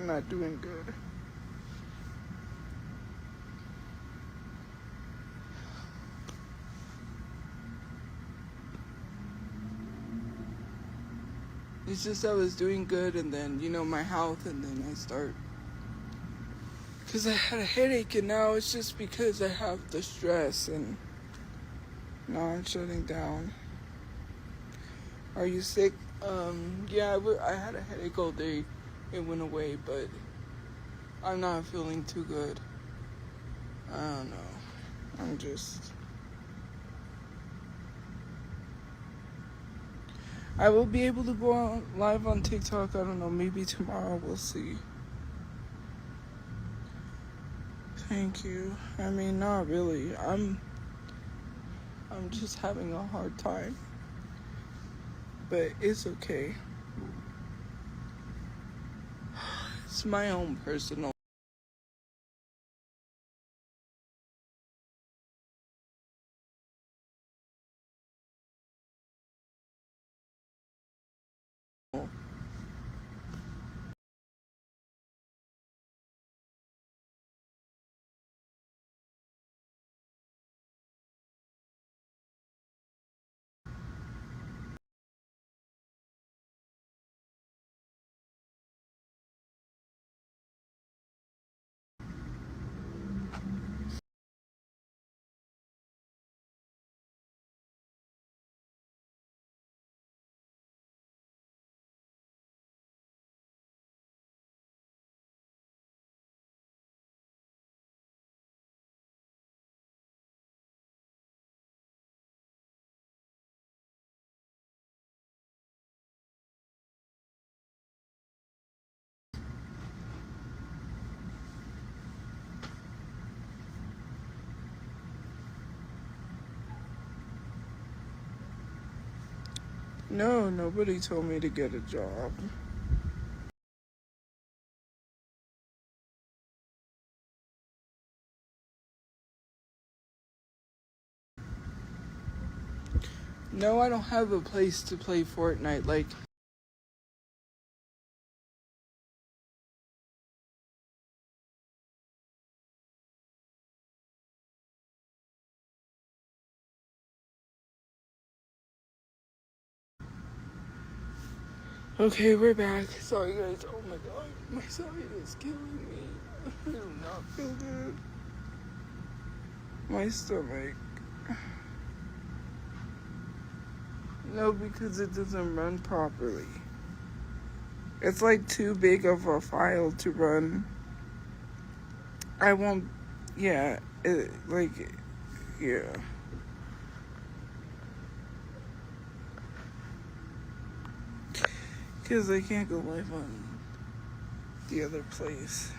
I'm not doing good. It's just I was doing good, and then, my health, and then I start... Because I had a headache, and now it's just because I have the stress, and now I'm shutting down. Are you sick? Yeah, I had a headache all day. It went away, but I'm not feeling too good. I don't know. I'm just... I will be able to go live on TikTok. I don't know. Maybe tomorrow. We'll see. Thank you. I mean, not really. I'm just having a hard time. But it's okay. It's my own personal... No, nobody told me to get a job. No, I don't have a place to play Fortnite. Like... Okay, we're back. Sorry, guys. Oh my god. My side is killing me. I do not feel good. My stomach. No, because it doesn't run properly. It's like too big of a file to run. I won't... Yeah. Yeah. Because I can't go live on the other place.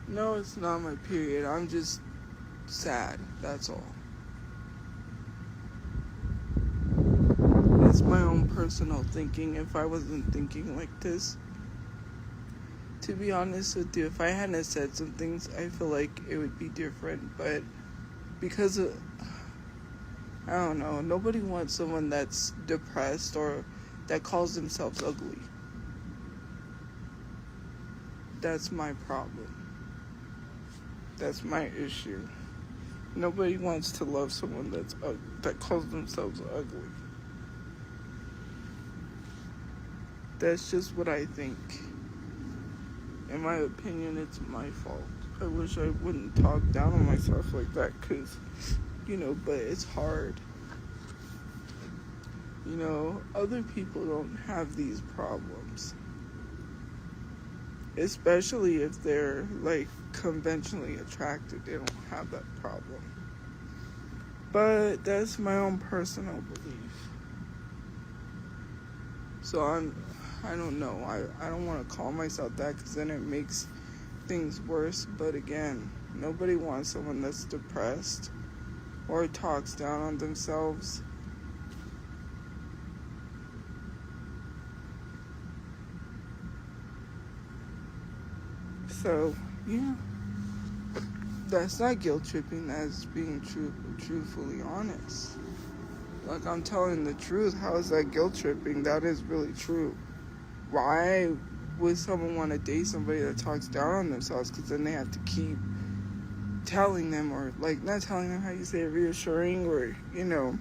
No, it's not my period. I'm just sad. That's all. It's my own personal thinking. If I wasn't thinking like this, to be honest with you, if I hadn't said some things, I feel like it would be different. But because of, I don't know, nobody wants someone that's depressed or that calls themselves ugly. That's my problem. That's my issue. Nobody wants to love someone that calls themselves ugly. That's just what I think. In my opinion, it's my fault. I wish I wouldn't talk down on myself like that, because, but it's hard. Other people don't have these problems. Especially if they're, conventionally attracted. They don't have that problem. But that's my own personal belief. So I don't know. I don't want to call myself that, because then it makes things worse. But again, nobody wants someone that's depressed or talks down on themselves. So, yeah. That's not guilt tripping, that's being truthfully honest. Like, I'm telling the truth. How is that guilt tripping? That is really true. Why would someone want to date somebody that talks down on themselves? Because then they have to keep telling them, or, like, not telling them, how you say it, reassuring, or, you know,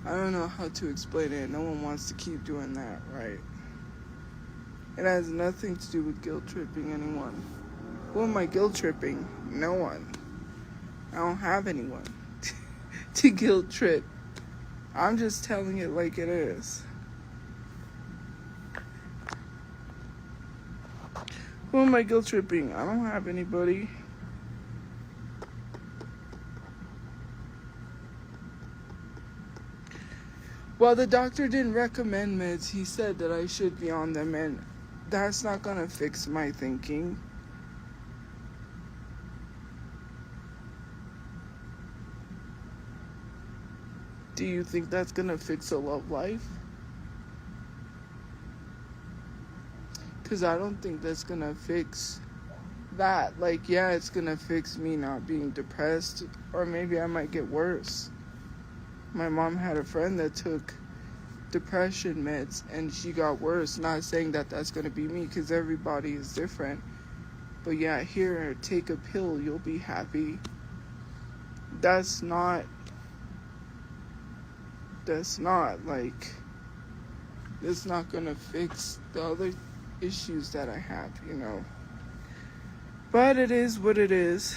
I don't know how to explain it. No one wants to keep doing that, right? It has nothing to do with guilt tripping anyone. Who am I guilt tripping? No one. I don't have anyone to guilt trip. I'm just telling it like it is. Who am I guilt tripping? I don't have anybody. Well, the doctor didn't recommend meds. He said that I should be on them, and that's not gonna fix my thinking. Do you think that's gonna fix a love life? Because I don't think that's gonna fix that. Like, yeah, it's gonna fix me not being depressed, or maybe I might get worse. My mom had a friend that took depression meds and she got worse. Not saying that that's gonna be me, because everybody is different. But yeah, here, take a pill, you'll be happy. That's not like, it's not gonna fix the other issues that I have, you know. But it is what it is.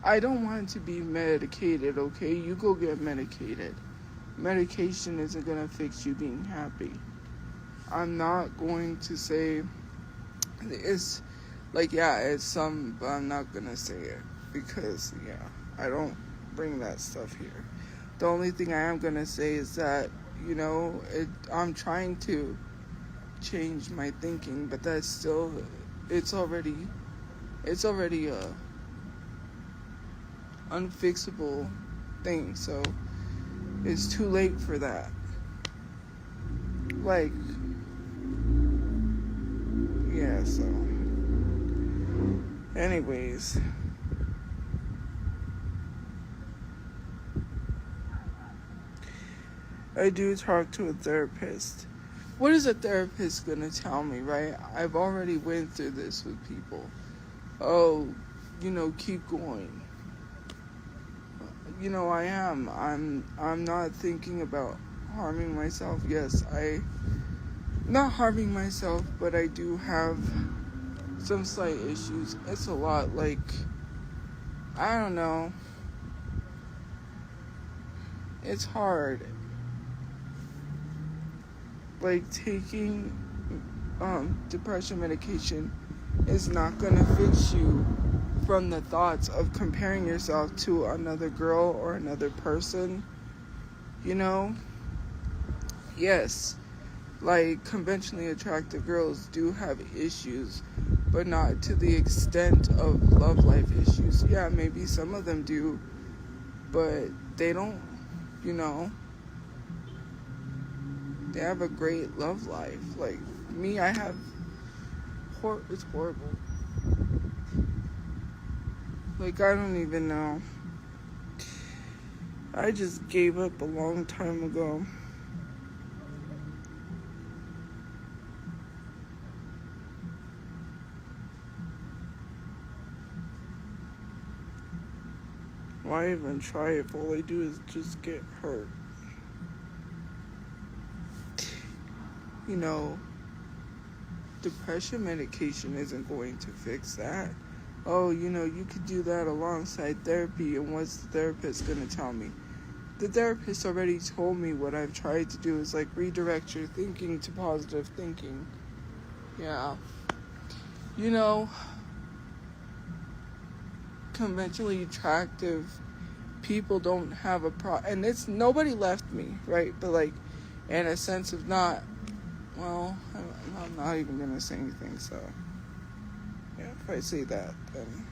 I don't want to be medicated, okay? You go get medicated. Medication isn't gonna fix you being happy. I'm not going to say it's like, yeah, it's some, but I'm not gonna say it because, yeah, I don't bring that stuff here. The only thing I am gonna say is that, you know, I'm trying to change my thinking, but that's still, it's already a unfixable thing, so it's too late for that. Like, yeah, so anyways, I do talk to a therapist. What is a therapist gonna tell me, right? I've already went through this with people. Oh, you know, keep going. You know, I am. I'm not thinking about harming myself. Yes, not harming myself, but I do have some slight issues. It's a lot, like, I don't know. It's hard. Like, taking depression medication is not gonna fix you from the thoughts of comparing yourself to another girl or another person, you know? Yes, like, conventionally attractive girls do have issues, but not to the extent of love life issues. Yeah, maybe some of them do, but they don't, you know? They have a great love life. Like, me, I have, it's horrible. Like, I don't even know. I just gave up a long time ago. Why even try if all I do is just get hurt? You know, depression medication isn't going to fix that. Oh, you know, you could do that alongside therapy, and what's the therapist going to tell me? The therapist already told me what I've tried to do is, like, redirect your thinking to positive thinking. Yeah. You know, conventionally attractive people don't have a and it's, nobody left me, right? But, like, in a sense of not, well, I'm not even going to say anything, so. Yeah, if I say that, then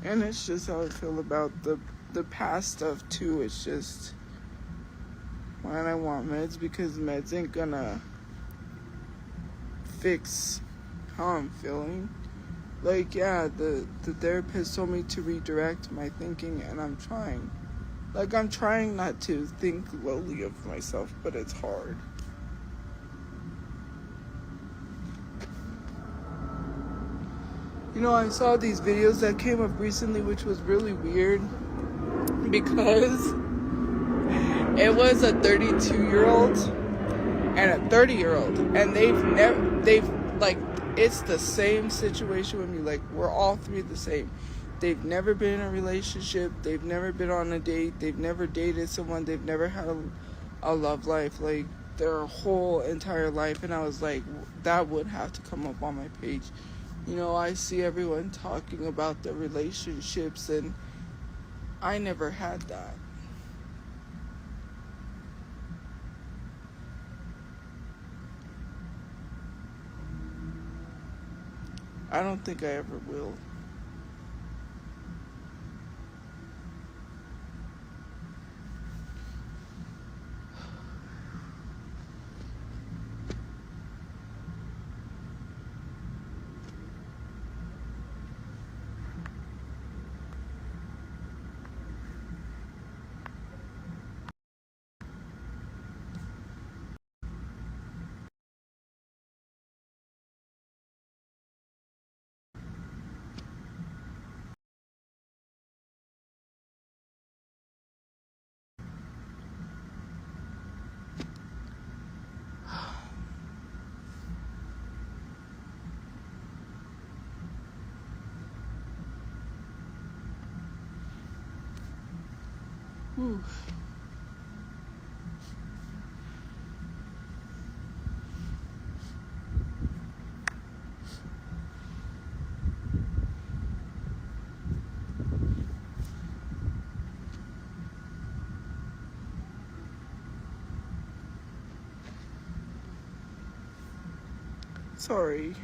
And it's just how I feel about the past stuff too. It's just, why do I want meds? Because meds ain't gonna fix how I'm feeling. Like, yeah, the therapist told me to redirect my thinking, and I'm trying. Like, I'm trying not to think lowly of myself, but it's hard. You know, I saw these videos that came up recently, which was really weird, because it was a 32-year-old and a 30-year-old, and they've like, it's the same situation with me. Like, we're all three the same. They've never been in a relationship. They've never been on a date. They've never dated someone. They've never had a love life, like, their whole entire life. And I was like, that would have to come up on my page. You know, I see everyone talking about their relationships, and I never had that. I don't think I ever will. Whew. Sorry.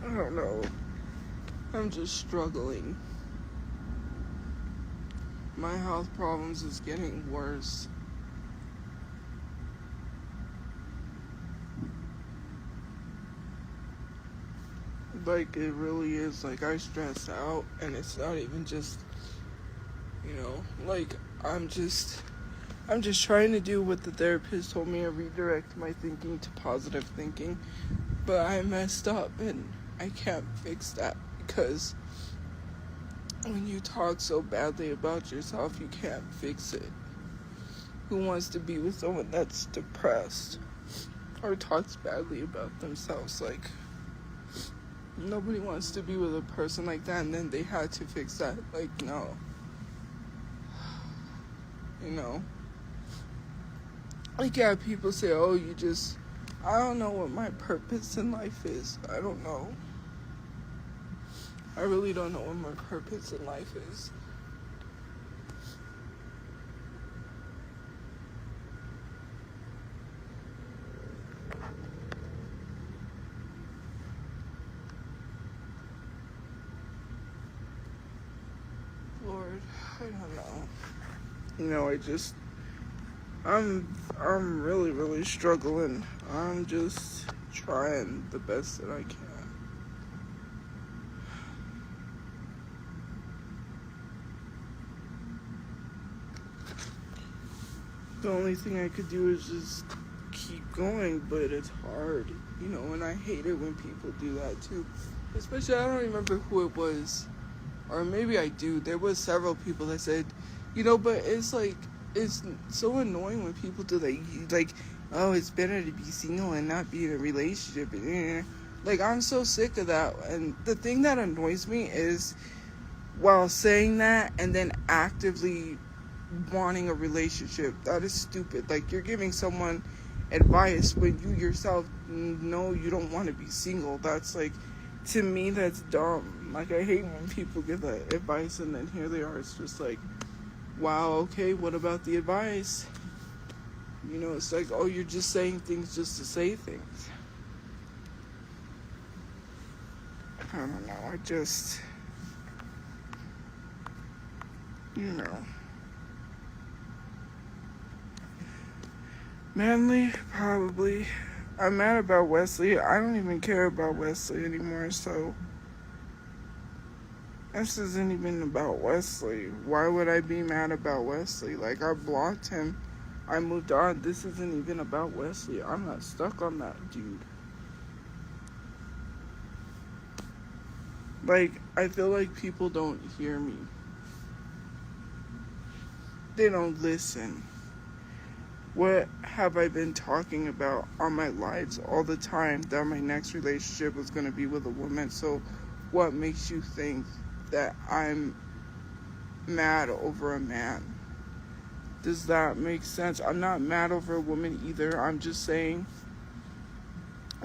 I don't know. I'm just struggling. My health problems is getting worse. Like, it really is. Like, I stress out, and it's not even just, you know, like, I'm just trying to do what the therapist told me, and redirect my thinking to positive thinking. But I messed up, and I can't fix that, because when you talk so badly about yourself, you can't fix it. Who wants to be with someone that's depressed or talks badly about themselves? Like, nobody wants to be with a person like that, and then they had to fix that. Like, no. You know? Like, yeah, people say, oh, I don't know what my purpose in life is. I don't know. I really don't know what my purpose in life is. Lord, I don't know. You know, I'm really, really struggling. I'm just trying the best that I can. The only thing I could do is just keep going, but it's hard, you know, and I hate it when people do that too. Especially, I don't remember who it was, or maybe I do. There was several people that said, But it's like, it's so annoying when people do like, oh, it's better to be single and not be in a relationship. Like, I'm so sick of that. And the thing that annoys me is, while saying that and then actively wanting a relationship, that is stupid. Like, you're giving someone advice when you yourself know you don't want to be single. That's like, to me, that's dumb. Like, I hate when people give that advice and then here they are. It's just like, wow, okay, what about the advice? It's like, oh, you're just saying things just to say things. I don't know, I just, Manly, probably. I'm mad about Wesley. I don't even care about Wesley anymore, so this isn't even about Wesley. Why would I be mad about Wesley? Like, I blocked him. I moved on. This isn't even about Wesley. I'm not stuck on that dude. Like, I feel like people don't hear me. They don't listen. What have I been talking about on my lives all the time? That my next relationship was going to be with a woman. So what makes you think that I'm mad over a man? Does that make sense? I'm not mad over a woman either. I'm just saying,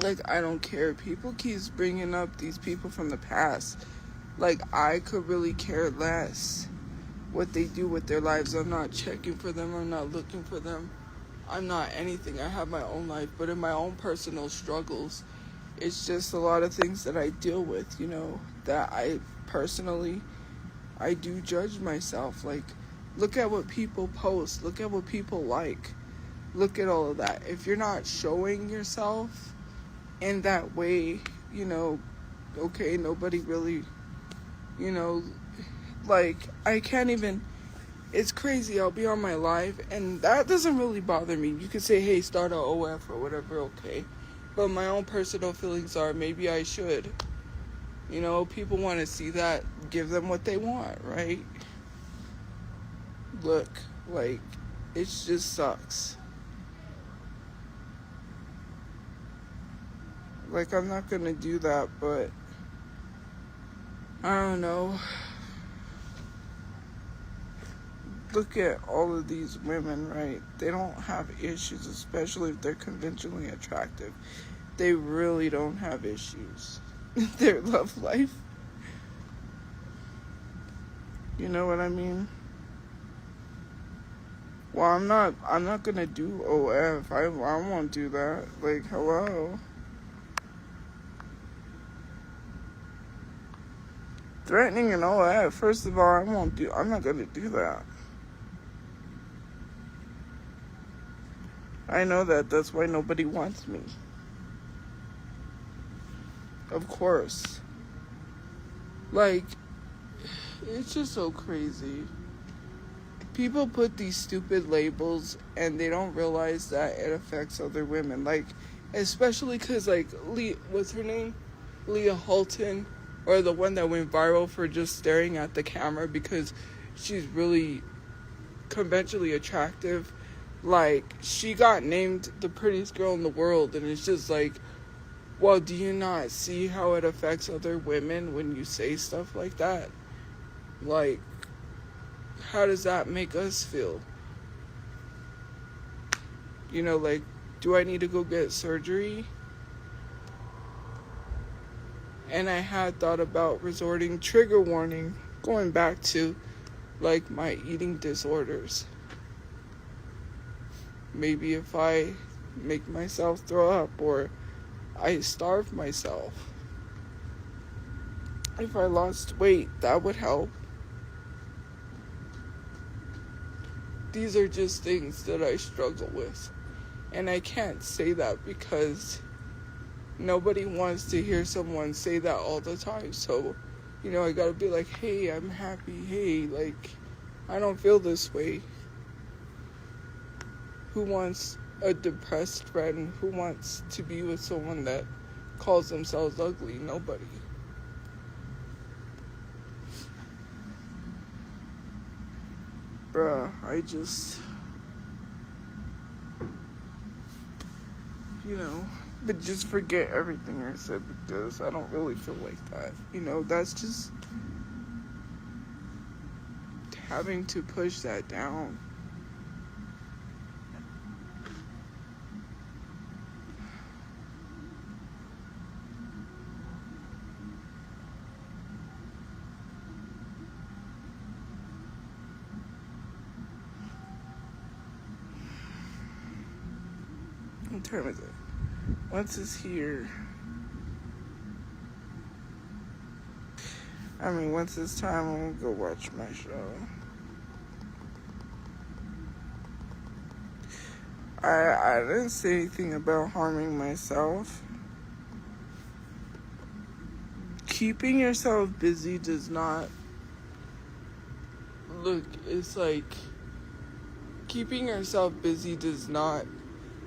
like, I don't care. People keeps bringing up these people from the past. Like, I could really care less what they do with their lives. I'm not checking for them. I'm not looking for them. I'm not anything. I have my own life. But in my own personal struggles, it's just a lot of things that I deal with, that I personally, I do judge myself. Like, look at what people post. Look at what people like. Look at all of that. If you're not showing yourself in that way, okay, nobody really, like, I can't even, it's crazy. I'll be on my live, and that doesn't really bother me. You could say, hey, start a OF or whatever, okay. But my own personal feelings are, maybe I should. People want to see that. Give them what they want, right? Look, like, it just sucks. Like, I'm not gonna do that, but I don't know. Look at all of these women, right? They don't have issues, especially if they're conventionally attractive. They really don't have issues in their love life. You know what I mean? Well, I'm not gonna do OF. I won't do that. Like, hello. Threatening an OF, first of all, I'm not gonna do that. I know that. That's why nobody wants me. Of course. Like, it's just so crazy. People put these stupid labels and they don't realize that it affects other women. Like, especially because, like, what's her name? Leah Halton, or the one that went viral for just staring at the camera because she's really conventionally attractive. Like, she got named the prettiest girl in the world, and it's just like, well, do you not see how it affects other women when you say stuff like that? Like, how does that make us feel? Like, do I need to go get surgery? And I had thought about resorting, trigger warning, going back to, like, my eating disorders. Maybe if I make myself throw up or I starve myself. If I lost weight, that would help. These are just things that I struggle with. And I can't say that because nobody wants to hear someone say that all the time. So, I gotta be like, hey, I'm happy. Hey, like, I don't feel this way. Who wants a depressed friend? Who wants to be with someone that calls themselves ugly? Nobody. bruh, I just, but just forget everything I said because I don't really feel like that. That's just having to push that down. What time is it? Once it's here, once it's time, I'm gonna go watch my show. I didn't say anything about harming myself. Keeping yourself busy does not it's like keeping yourself busy does not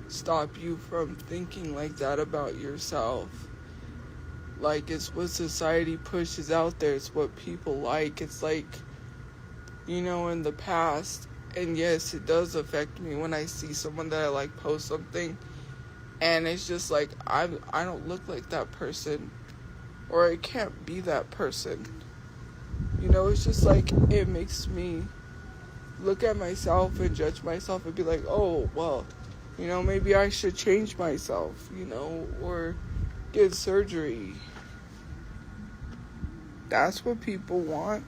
stop you from thinking like that about yourself. Like, it's what society pushes out there. It's what people like. It's like, in the past, and yes, it does affect me when I see someone that I like post something, and it's just like, I don't look like that person, or I can't be that person. It's just like, it makes me look at myself and judge myself and be like, oh, well, maybe I should change myself, or get surgery. That's what people want.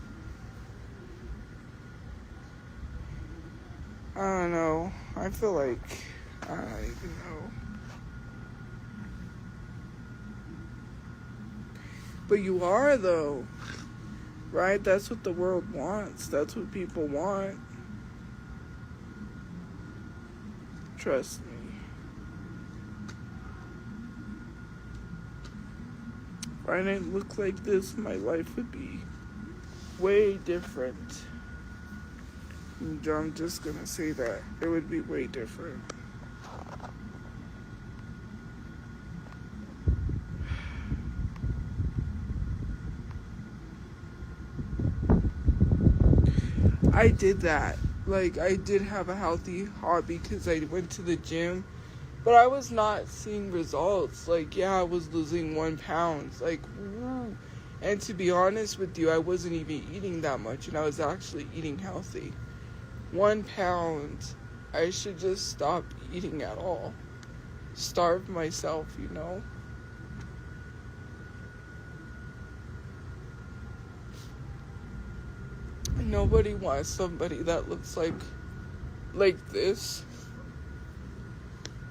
I don't know. I feel like, I don't even know. But you are, though. Right? That's what the world wants. That's what people want. Trust me. If I didn't look like this, my life would be way different. I'm just gonna say that. It would be way different. I did that. Like, I did have a healthy hobby because I went to the gym, but I was not seeing results. Like, yeah, I was losing 1 pound. Like, woo. And to be honest with you, I wasn't even eating that much, and I was actually eating healthy. 1 pound. I should just stop eating at all. Starve myself, Nobody wants somebody that looks like this.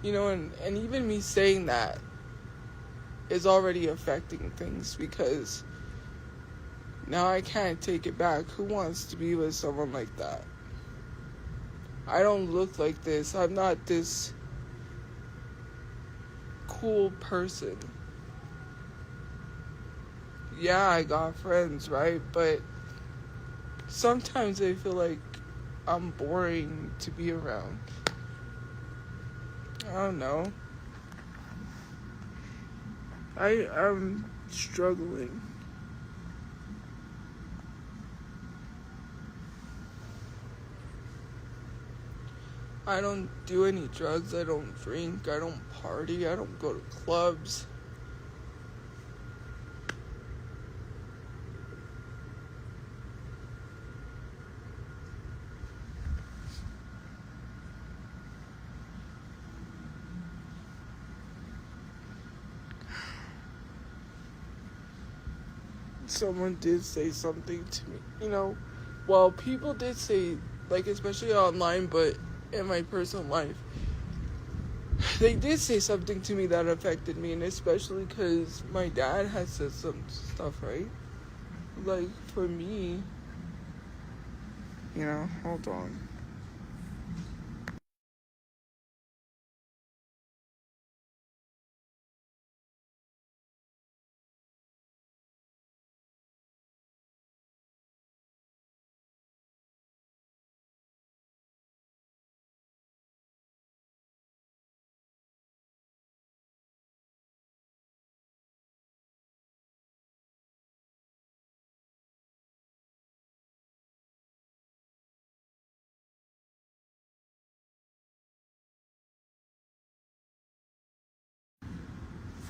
And even me saying that is already affecting things because now I can't take it back. Who wants to be with someone like that? I don't look like this. I'm not this cool person. Yeah, I got friends, right? But sometimes I feel like I'm boring to be around. I don't know. I'm struggling. I don't do any drugs. I don't drink. I don't party. I don't go to clubs. Someone did say something to me, well, people did say, like, especially online, but in my personal life, they did say something to me that affected me, and especially because my dad had said some stuff, right? Like, for me, hold on.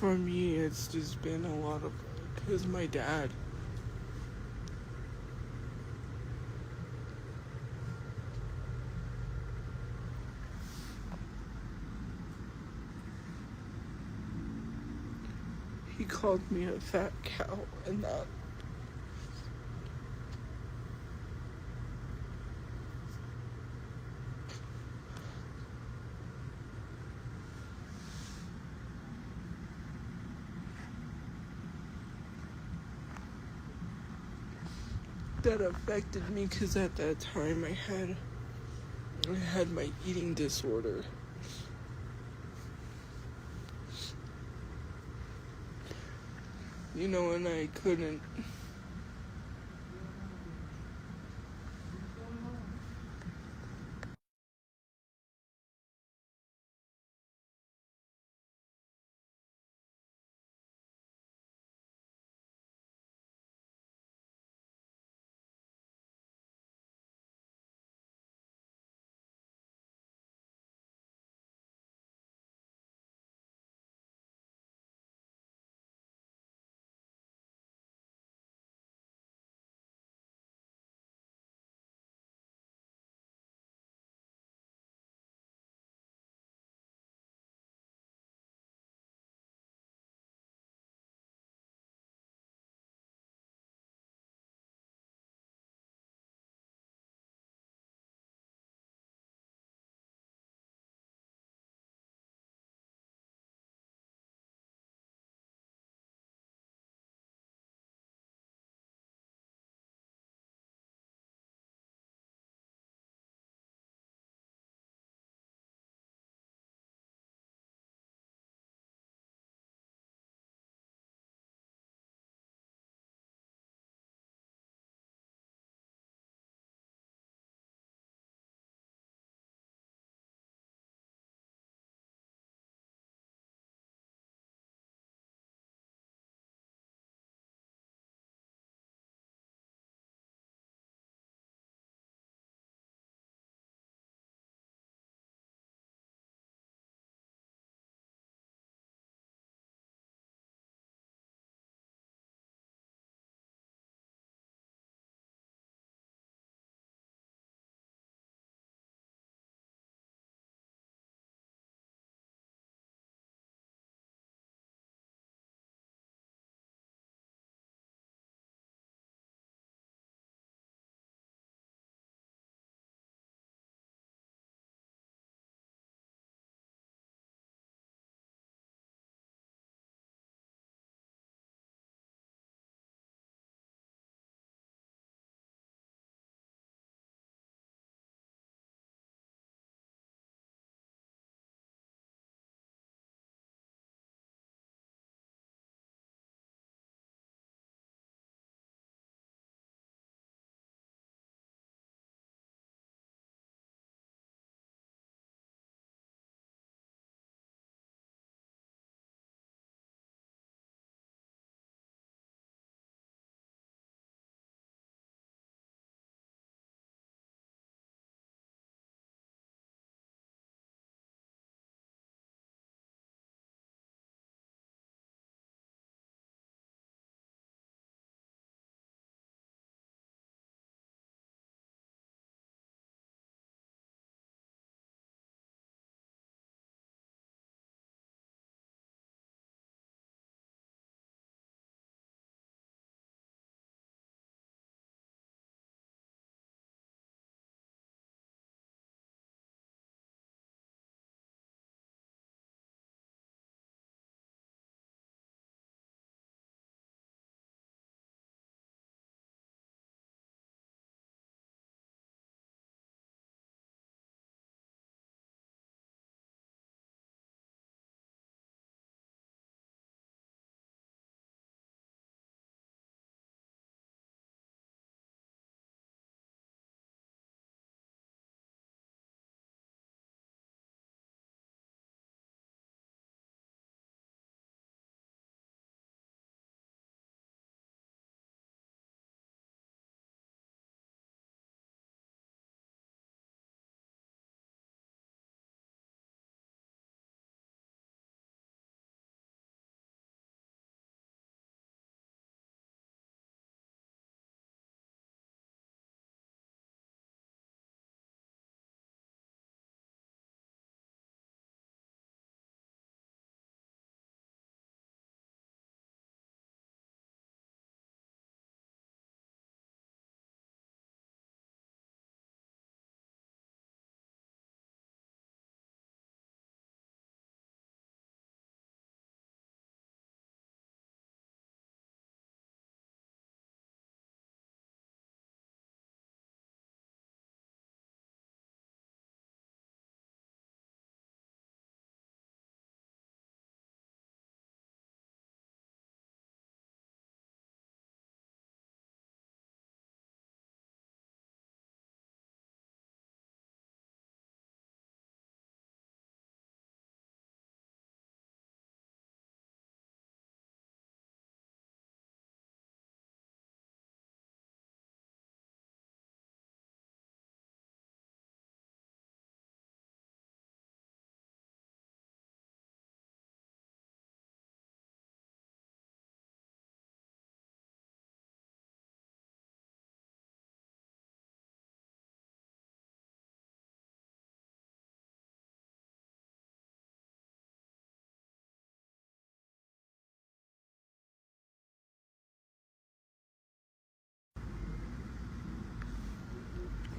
for me, it's just been a lot of, because my dad, he called me a fat cow, and that affected me, because at that time I had my eating disorder. And I couldn't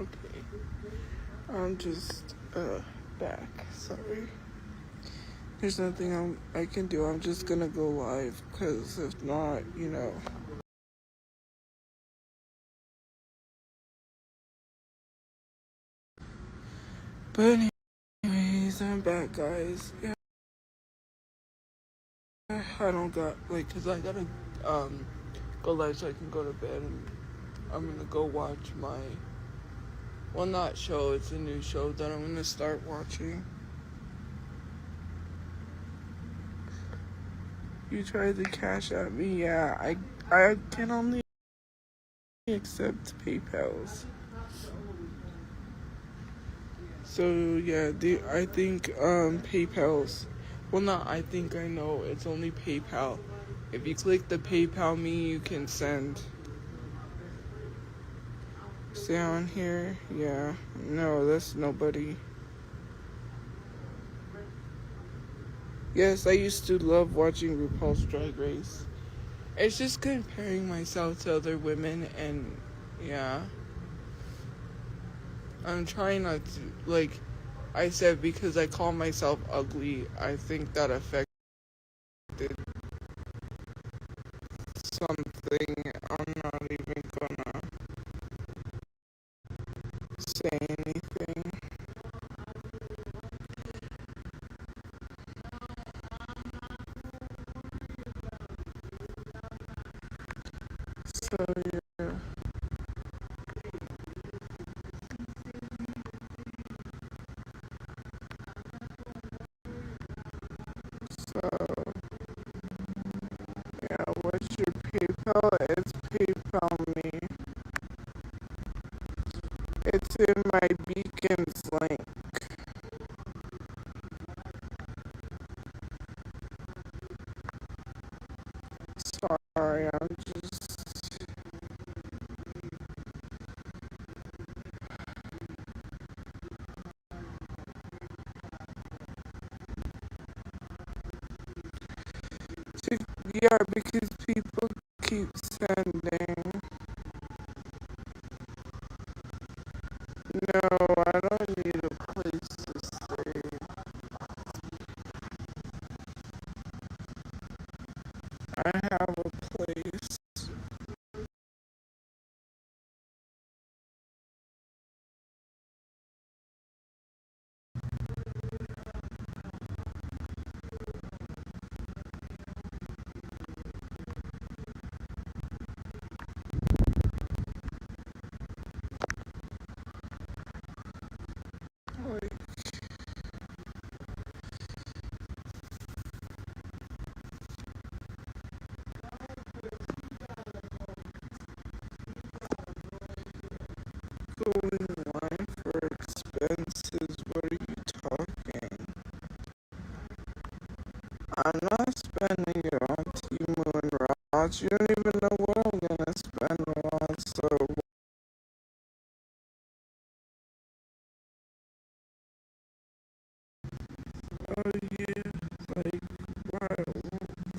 Okay. I'm just back. Sorry. There's nothing I can do. I'm just gonna go live because if not, But anyways, I'm back, guys. Yeah, I don't got cause I gotta go live so I can go to bed, and I'm gonna go watch my not show. It's a new show that I'm gonna start watching. You tried to cash at me, yeah. I can only accept PayPal's. So yeah, I think PayPal's. Well, not I think I know. It's only PayPal. If you click the PayPal me, you can send. Stay on here. Yeah. No, that's nobody. Yes, I used to love watching RuPaul's Drag Race. It's just comparing myself to other women, and yeah. I'm trying not to, I said, because I call myself ugly, I think that affected something. I'm not even gonna say anything. So, yeah. So, yeah, what's your PayPal? It's PayPal me. It's in my Beacons link. Sorry, I'm just... Yeah, because people keep sending. No, I don't need a place to stay. I have a place. Like, going line for expenses. What are you talking? I'm not spending it on Timu and Ross. You don't even know what I'm gonna spend it on. So, oh yeah, like, why,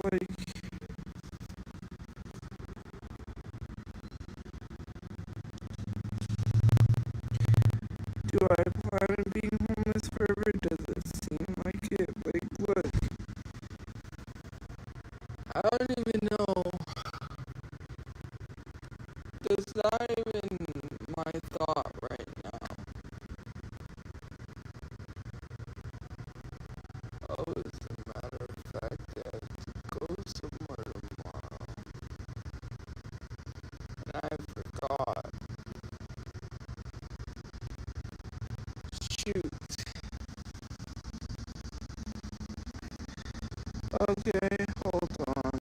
like, do I plan on being homeless forever? Does it seem like it? Like, look, I don't even know. That's not even my thought right now. Oh, as a matter of fact, I have to go somewhere tomorrow, and I forgot. Shoot. Okay, hold on.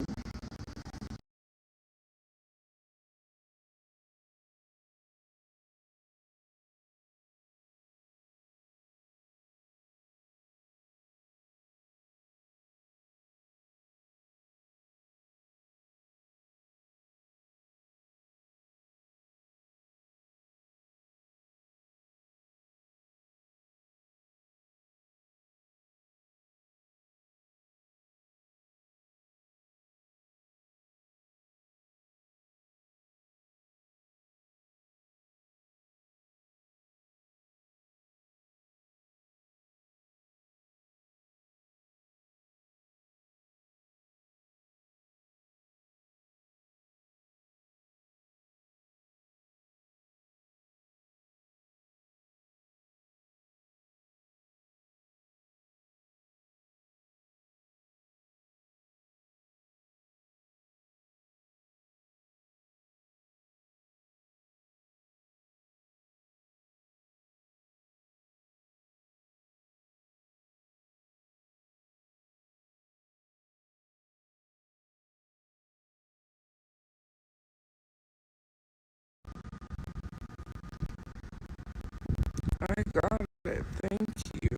I got it. Thank you.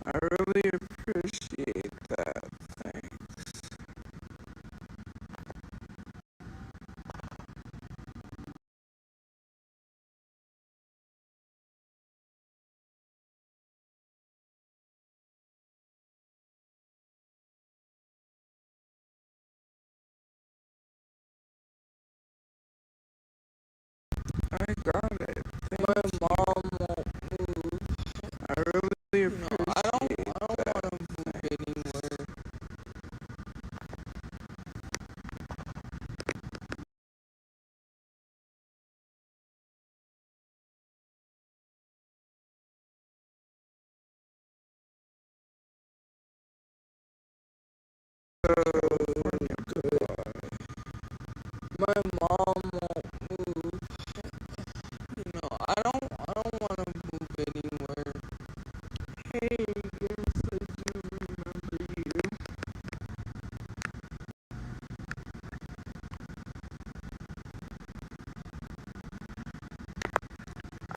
I really appreciate that. Thanks. I got it. My mom won't move. I really appreciate I don't want to move anywhere. My mom won't move. I don't want to move anywhere. Hey, yes, I do remember you.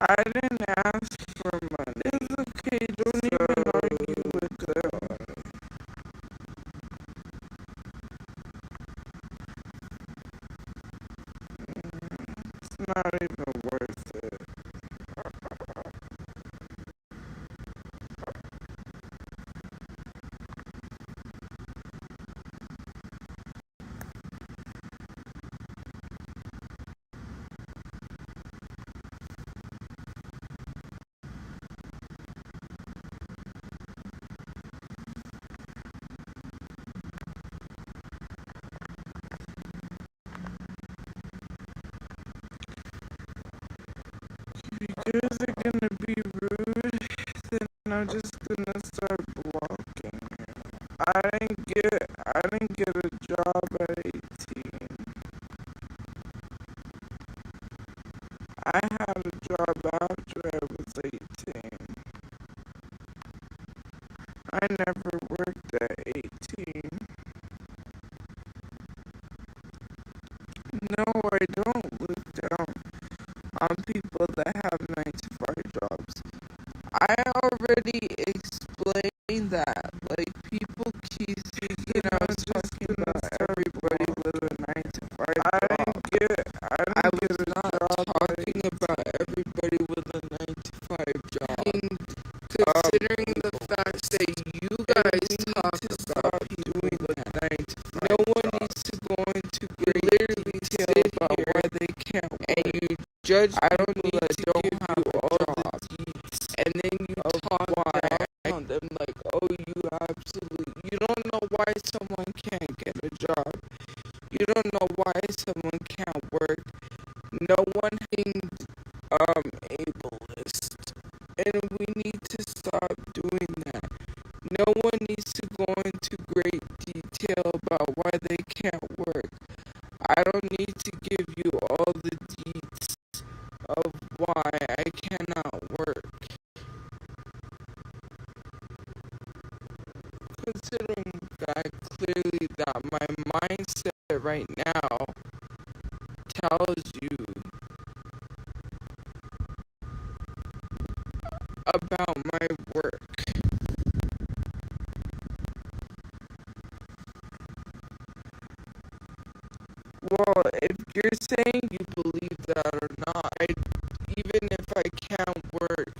I didn't ask for money. It's okay, don't even argue with them. It's not even worth it. If you guys are gonna be rude, then I'm just gonna start blocking. I didn't get a job at 18. I had a job after I was 18. I never worked at 18. No, I don't look down on people that have 9 to 5 jobs. I already explained that. Like, people keep thinking I was talking about everybody with a 9 to 5 job. I was not talking about everybody with a 9 to 5 job. I mean, considering the fact that you guys talk about people with 9 to 5 no one needs to go into great detail about why they can't work. And you judge people that don't have all the deeds, and then you talk down them like, oh, you don't know why someone can't get a job. You don't know why someone can't work. No one is ableist, and we need to stop doing that. No one needs to go into great detail about why they can't work. I don't need to give you all the deeds of why I cannot work. Considering that clearly that my mindset right now tells you about my work. Well, if you're saying you believe that or not, even if I can't work,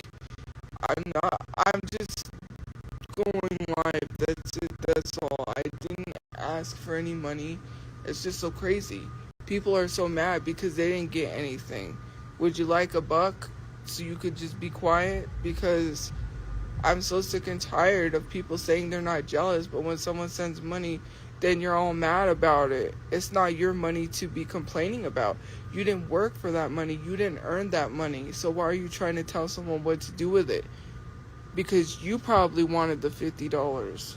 I'm just going live. That's it, that's all. I didn't ask for any money. It's just so crazy. People are so mad because they didn't get anything. Would you like a buck so you could just be quiet? Because I'm so sick and tired of people saying they're not jealous, but when someone sends money, then you're all mad about it. It's not your money to be complaining about. You didn't work for that money. You didn't earn that money. So why are you trying to tell someone what to do with it? Because you probably wanted the $50.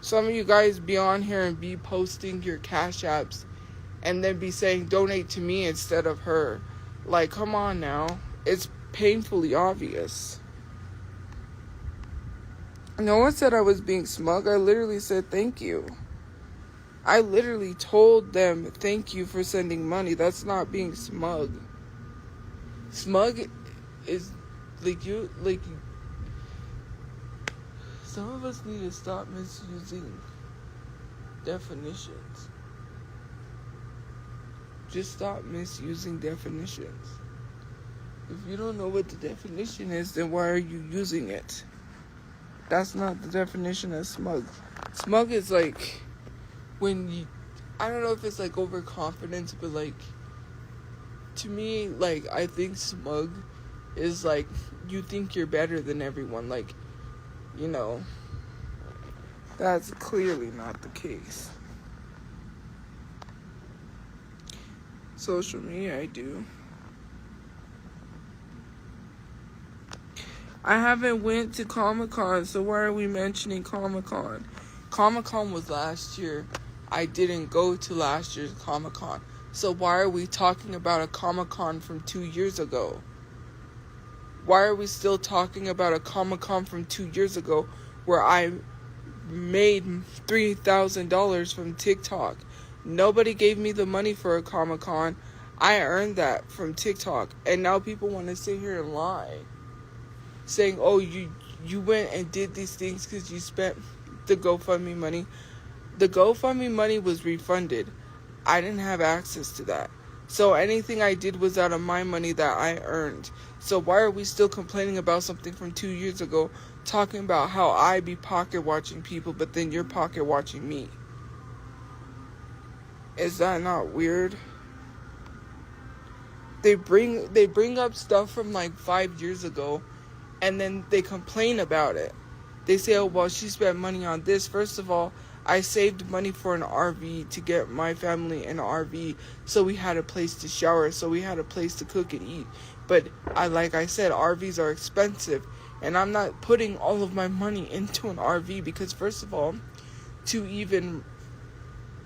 Some of you guys be on here and be posting your cash apps and then be saying donate to me instead of her. Like, come on now. It's painfully obvious. No one said I was being smug. I literally said thank you. I literally told them thank you for sending money. That's not being smug. Smug is like some of us need to stop misusing definitions. Just stop misusing definitions. If you don't know what the definition is, then why are you using it? That's not the definition of smug. Smug is like when you, I don't know if it's like overconfidence, but like to me, like I think smug is like you think you're better than everyone. Like, you know, that's clearly not the case. Social media, I do. I haven't went to Comic-Con, so why are we mentioning Comic-Con? Comic-Con was last year. I didn't go to last year's Comic-Con. So why are we talking about a Comic-Con from 2 years ago? Why are we still talking about a Comic-Con from 2 years ago where I made $3,000 from TikTok? Nobody gave me the money for a Comic-Con. I earned that from TikTok. And now people want to sit here and lie. Saying, oh, you went and did these things because you spent the GoFundMe money. The GoFundMe money was refunded. I didn't have access to that. So anything I did was out of my money that I earned. So why are we still complaining about something from 2 years ago, talking about how I be pocket watching people, but then you're pocket watching me? Is that not weird? They bring up stuff from like 5 years ago, and then they complain about it. They say, oh, well, she spent money on this. First of all, I saved money for an RV to get my family an RV, so we had a place to shower, so we had a place to cook and eat. But like I said, RVs are expensive, and I'm not putting all of my money into an RV because, first of all, to even,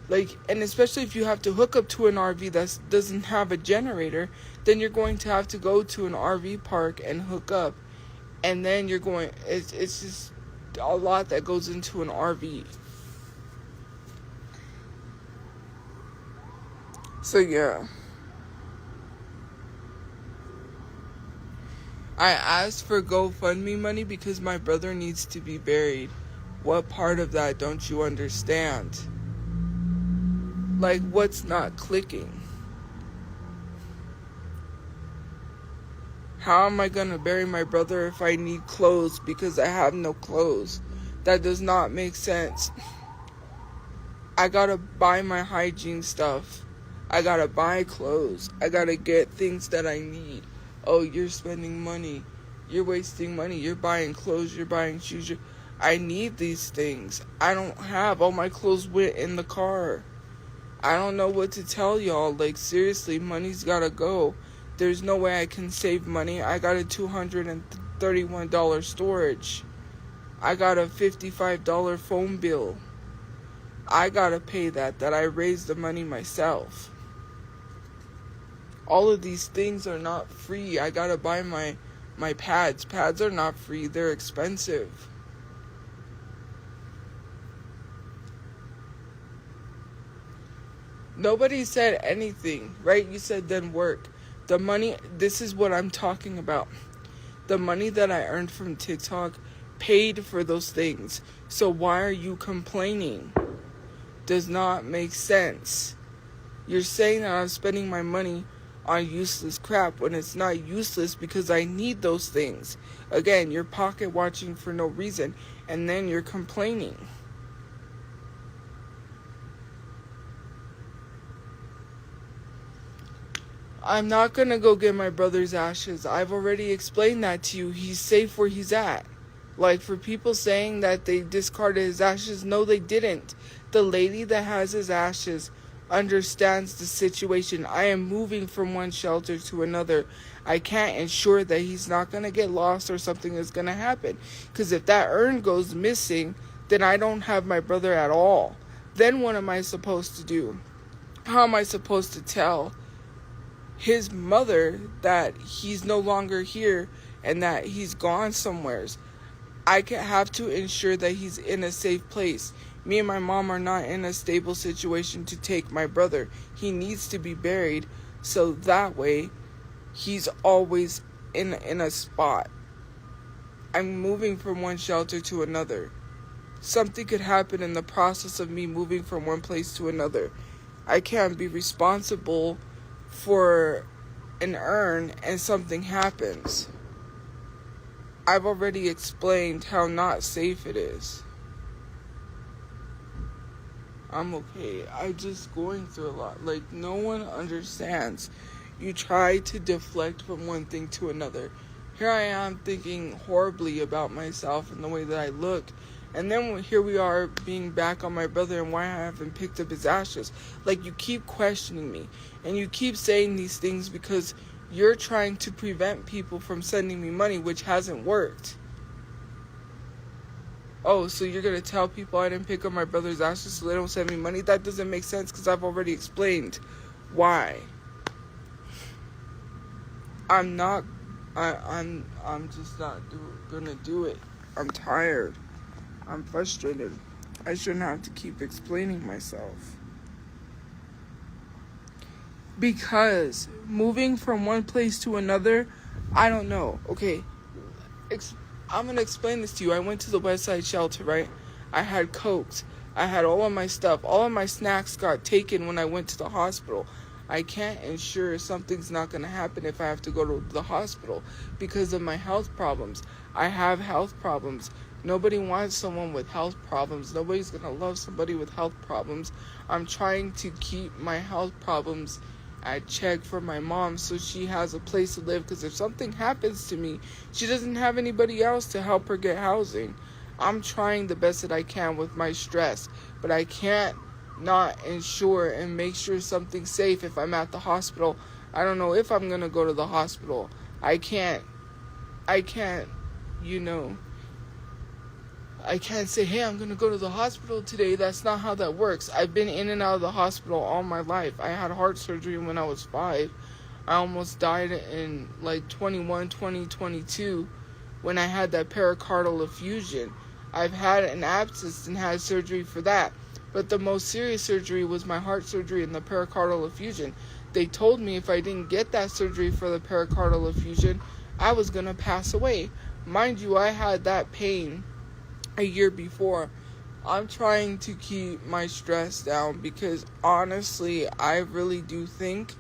like, and especially if you have to hook up to an RV that doesn't have a generator, then you're going to have to go to an RV park and hook up. And then you're going, it's just a lot that goes into an RV. So yeah. I asked for GoFundMe money because my brother needs to be buried. What part of that don't you understand? Like, what's not clicking? How am I gonna bury my brother if I need clothes because I have no clothes? That does not make sense. I gotta buy my hygiene stuff. I gotta buy clothes. I gotta get things that I need. Oh, you're spending money. You're wasting money. You're buying clothes. You're buying shoes. I need these things. I don't have. All my clothes went in the car. I don't know what to tell y'all. Like, seriously, money's gotta go. There's no way I can save money. I got a $231 storage. I got a $55 phone bill. I gotta pay that I raised the money myself. All of these things are not free. I gotta buy my pads. Pads are not free. They're expensive. Nobody said anything, right? You said then work. The money, this is what I'm talking about. The money that I earned from TikTok paid for those things. So why are you complaining? Does not make sense. You're saying that I'm spending my money on useless crap when it's not useless because I need those things. Again, you're pocket watching for no reason, and then you're complaining. I'm not gonna go get my brother's ashes. I've already explained that to you. He's safe where he's at. Like, for people saying that they discarded his ashes, no, they didn't. The lady that has his ashes understands the situation. I am moving from one shelter to another. I can't ensure that he's not gonna get lost or something is gonna happen. Because if that urn goes missing, then I don't have my brother at all. Then what am I supposed to do? How am I supposed to tell his mother that he's no longer here and that he's gone somewheres? I have to ensure that he's in a safe place. Me and my mom are not in a stable situation to take my brother. He needs to be buried so that way he's always in a spot. I'm moving from one shelter to another. Something could happen in the process of me moving from one place to another. I can't be responsible for an urn and something happens. I've already explained how not safe it is. I'm okay. I'm just going through a lot. Like, no one understands. You try to deflect from one thing to another. Here I am thinking horribly about myself and the way that I look. And then here we are being back on my brother and why I haven't picked up his ashes. Like, you keep questioning me. And you keep saying these things because you're trying to prevent people from sending me money, which hasn't worked. Oh, so you're going to tell people I didn't pick up my brother's ashes so they don't send me money? That doesn't make sense because I've already explained why. I'm just not going to do it. I'm tired. I'm frustrated. I shouldn't have to keep explaining myself. Because moving from one place to another, I don't know. Okay, I'm going to explain this to you. I went to the Westside Shelter, right? I had cokes. I had all of my stuff. All of my snacks got taken when I went to the hospital. I can't ensure something's not going to happen if I have to go to the hospital because of my health problems. I have health problems. Nobody wants someone with health problems. Nobody's going to love somebody with health problems. I'm trying to keep my health problems at check for my mom so she has a place to live, because if something happens to me, she doesn't have anybody else to help her get housing. I'm trying the best that I can with my stress, but I can't not ensure and make sure something's safe if I'm at the hospital. I don't know if I'm going to go to the hospital. I can't, I can't say, hey, I'm going to go to the hospital today. That's not how that works. I've been in and out of the hospital all my life. I had heart surgery when I was 5. I almost died in 2022 when I had that pericardial effusion. I've had an abscess and had surgery for that. But the most serious surgery was my heart surgery and the pericardial effusion. They told me if I didn't get that surgery for the pericardial effusion, I was going to pass away. Mind you, I had that pain a year before. I'm trying to keep my stress down because honestly, I really do think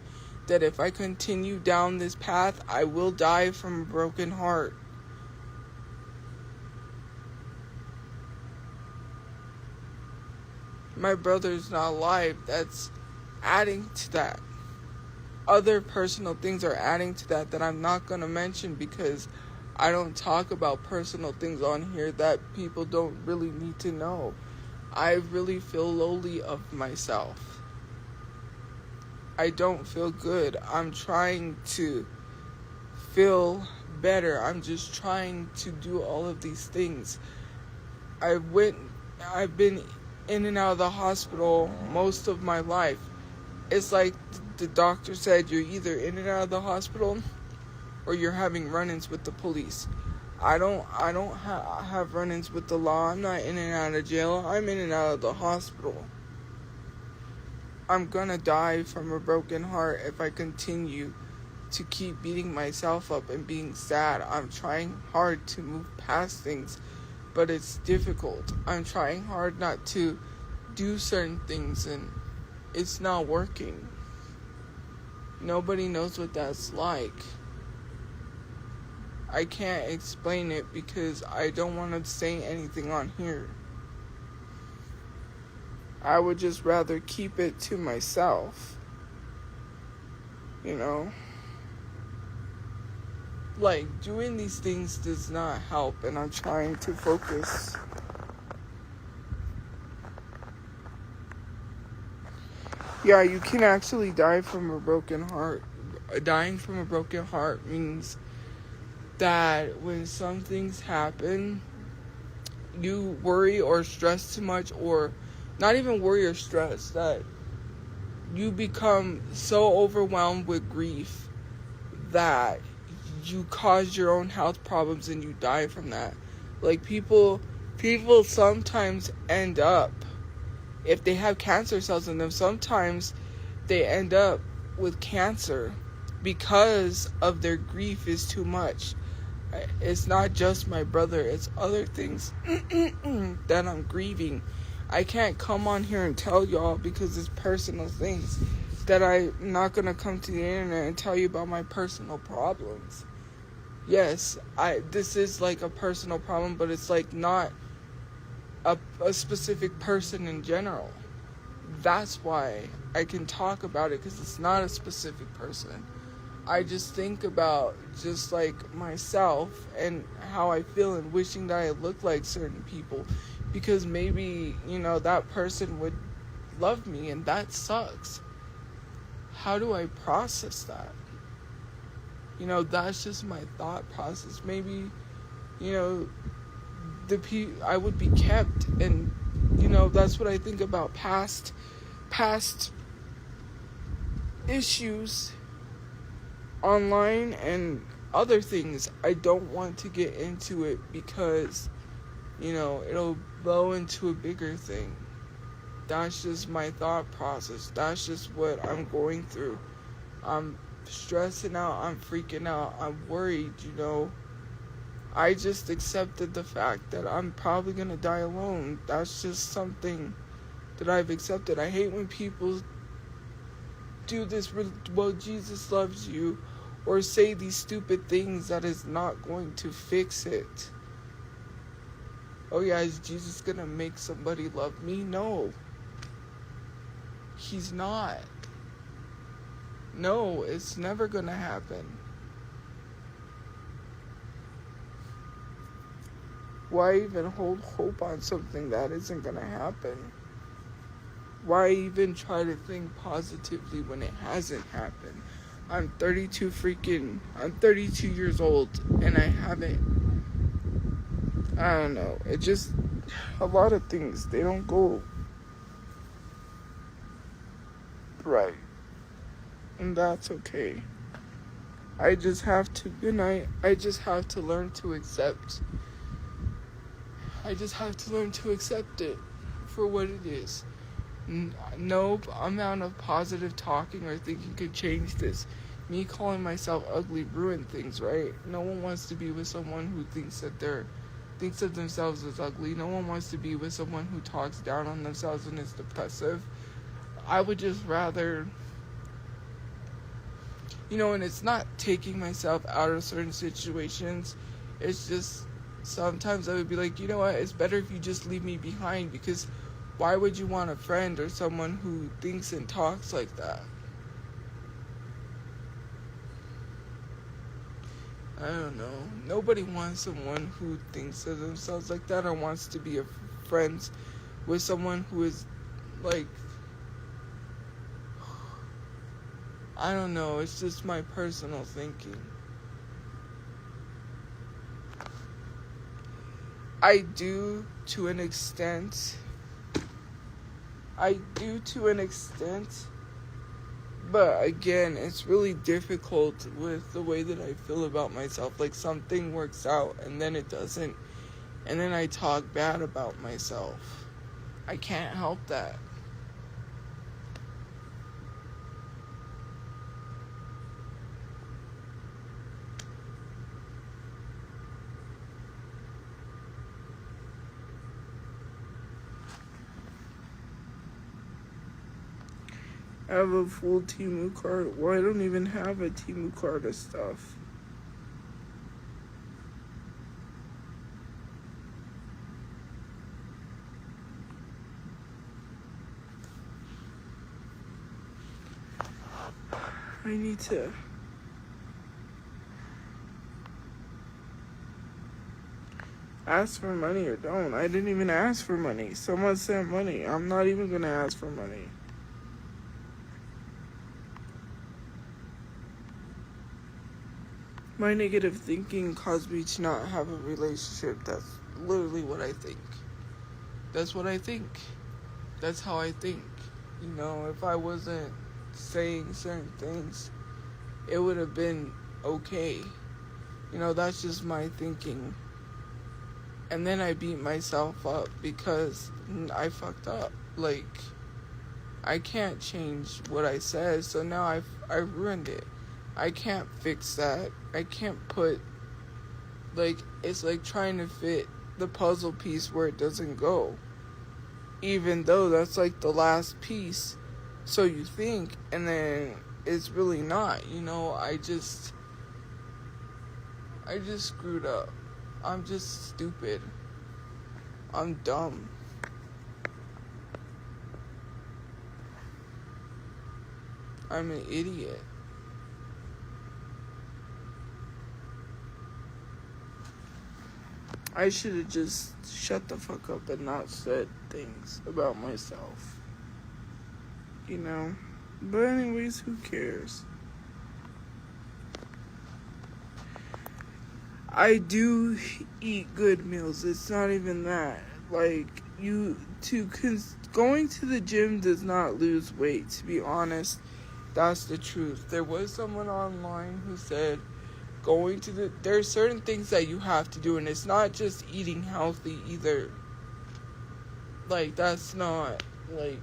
that if I continue down this path, I will die from a broken heart. My brother's not alive. That's adding to that. Other personal things are adding to that I'm not going to mention because I don't talk about personal things on here that people don't really need to know. I really feel lowly of myself. I don't feel good. I'm trying to feel better. I'm just trying to do all of these things. I've been in and out of the hospital most of my life. It's like the doctor said, you're either in and out of the hospital or you're having run-ins with the police. I don't have run-ins with the law. I'm not in and out of jail. I'm in and out of the hospital. I'm gonna die from a broken heart if I continue to keep beating myself up and being sad. I'm trying hard to move past things, but it's difficult. I'm trying hard not to do certain things, and it's not working. Nobody knows what that's like. I can't explain it because I don't want to say anything on here. I would just rather keep it to myself. Like, doing these things does not help, and I'm trying to focus. Yeah, you can actually die from a broken heart. Dying from a broken heart means that when some things happen, you worry or stress too much, or not even worry or stress, that you become so overwhelmed with grief that you cause your own health problems and you die from that. Like, people sometimes end up, if they have cancer cells in them, sometimes they end up with cancer because of their grief is too much. It's not just my brother, it's other things that I'm grieving. I can't come on here and tell y'all because it's personal things that I'm not going to come to the internet and tell you about my personal problems. Yes, this is like a personal problem, but it's like not a specific person in general. That's why I can talk about it, because it's not a specific person. I just think about just like myself and how I feel and wishing that I looked like certain people, because maybe, that person would love me, and that sucks. How do I process that? That's just my thought process. Maybe, I would be kept, and, that's what I think about past issues online and other things. I don't want to get into it because, it'll blow into a bigger thing. That's just my thought process. That's just what I'm going through. I'm stressing out. I'm freaking out. I'm worried, I just accepted the fact that I'm probably going to die alone. That's just something that I've accepted. I hate when people do this, well, Jesus loves you, or say these stupid things that is not going to fix it. Oh yeah, is Jesus going to make somebody love me? No. He's not. No, it's never going to happen. Why even hold hope on something that isn't going to happen? Why even try to think positively when it hasn't happened? I'm 32 years old, and I don't know. It just, a lot of things, they don't go right. And that's okay. I just have to learn to accept. I just have to learn to accept it for what it is. No amount of positive talking or thinking could change this. Me calling myself ugly ruined things, right? No one wants to be with someone who thinks of themselves as ugly. No one wants to be with someone who talks down on themselves and is depressive. I would just rather, and it's not taking myself out of certain situations. It's just sometimes I would be like, you know what? It's better if you just leave me behind, because why would you want a friend or someone who thinks and talks like that? I don't know. Nobody wants someone who thinks of themselves like that, or wants to be friends with someone who is like, I don't know. It's just my personal thinking. I do to an extent, but again, it's really difficult with the way that I feel about myself. Like, something works out and then it doesn't, and then I talk bad about myself. I can't help that. I have a full Temu cart. Well, I don't even have a Temu cart of stuff. I need to ask for money or don't. I didn't even ask for money. Someone sent money. I'm not even going to ask for money. My negative thinking caused me to not have a relationship. That's literally what I think. That's what I think. That's how I think. If I wasn't saying certain things, it would have been okay. That's just my thinking. And then I beat myself up because I fucked up. Like, I can't change what I said, so now I ruined it. I can't fix that. I can't put, like, it's like trying to fit the puzzle piece where it doesn't go. Even though that's like the last piece. So you think, and then it's really not, I just screwed up. I'm just stupid. I'm dumb. I'm an idiot. I should have just shut the fuck up and not said things about myself. But anyways, who cares? I do eat good meals. It's not even that. Like, going to the gym does not lose weight, to be honest. That's the truth. There was someone online who said there are certain things that you have to do, and it's not just eating healthy either. Like, that's not, like,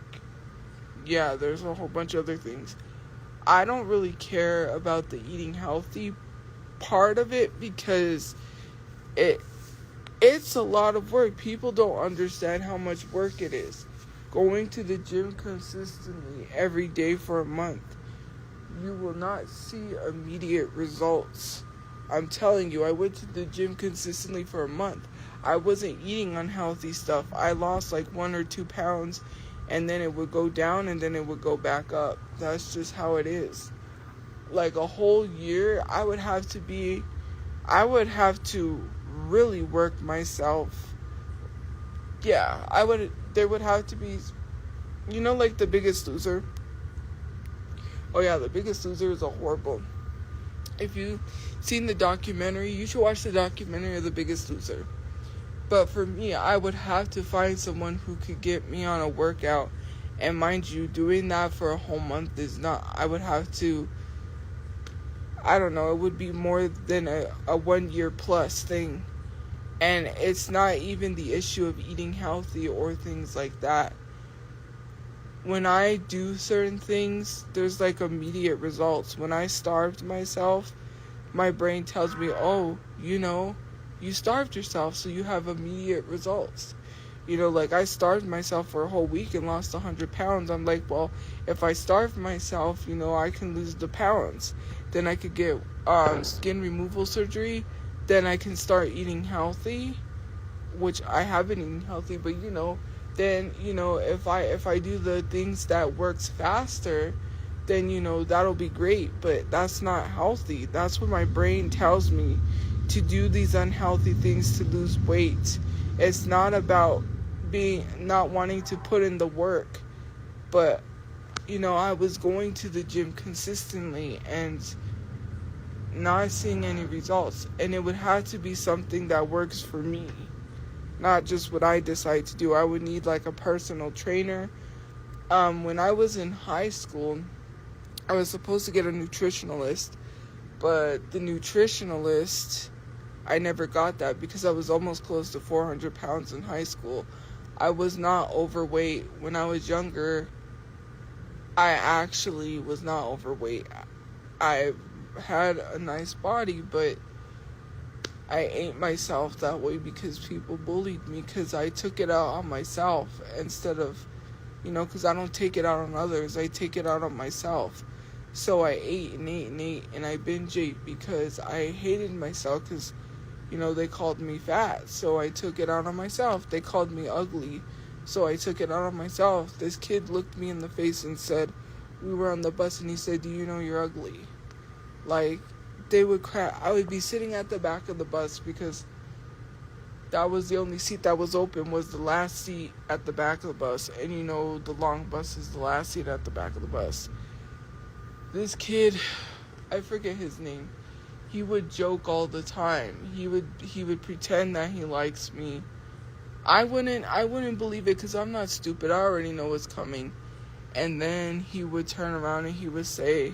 yeah, there's a whole bunch of other things. I don't really care about the eating healthy part of it because it's a lot of work. People don't understand how much work it is. Going to the gym consistently every day for a month, you will not see immediate results. I'm telling you, I went to the gym consistently for a month. I wasn't eating unhealthy stuff. I lost like 1 or 2 pounds, and then it would go down, and then it would go back up. That's just how it is. Like a whole year, I would have to really work myself. Yeah, there would have to be, like The Biggest Loser. Oh yeah, The Biggest Loser is a horrible. If you've seen the documentary, you should watch the documentary of The Biggest Loser. But for me, I would have to find someone who could get me on a workout. And mind you, doing that for a whole month is not, I would have to, I don't know, it would be more than a 1 year plus thing. And it's not even the issue of eating healthy or things like that. When I do certain things, there's like immediate results. When I starved myself, my brain tells me, oh, you starved yourself, so you have immediate results. Like I starved myself for a whole week and lost 100 pounds. I'm like, well, if I starve myself, I can lose the pounds. Then I could get skin removal surgery. Then I can start eating healthy, which I have been eating healthy, but then, if I do the things that works faster, then, that'll be great, but that's not healthy. That's what my brain tells me, to do these unhealthy things to lose weight. It's not about not wanting to put in the work, but, I was going to the gym consistently and not seeing any results, and it would have to be something that works for me. Not just what I decide to do. I would need like a personal trainer. When I was in high school, I was supposed to get a nutritionalist, but the nutritionalist, I never got that because I was almost close to 400 pounds in high school. I was not overweight. When I was younger, I actually was not overweight. I had a nice body, but I ate myself that way because people bullied me, because I took it out on myself instead of, because I don't take it out on others, I take it out on myself. So I ate and ate and ate, and I binge ate because I hated myself because, they called me fat, so I took it out on myself. They called me ugly, so I took it out on myself. This kid looked me in the face and said, we were on the bus, and he said, do you know you're ugly? Like, they would crap. I would be sitting at the back of the bus because that was the only seat that was open, was the last seat at the back of the bus. And the long bus is the last seat at the back of the bus. This kid, I forget his name, he would joke all the time. He would pretend that he likes me. I wouldn't believe it because I'm not stupid. I already know what's coming. And then he would turn around and he would say,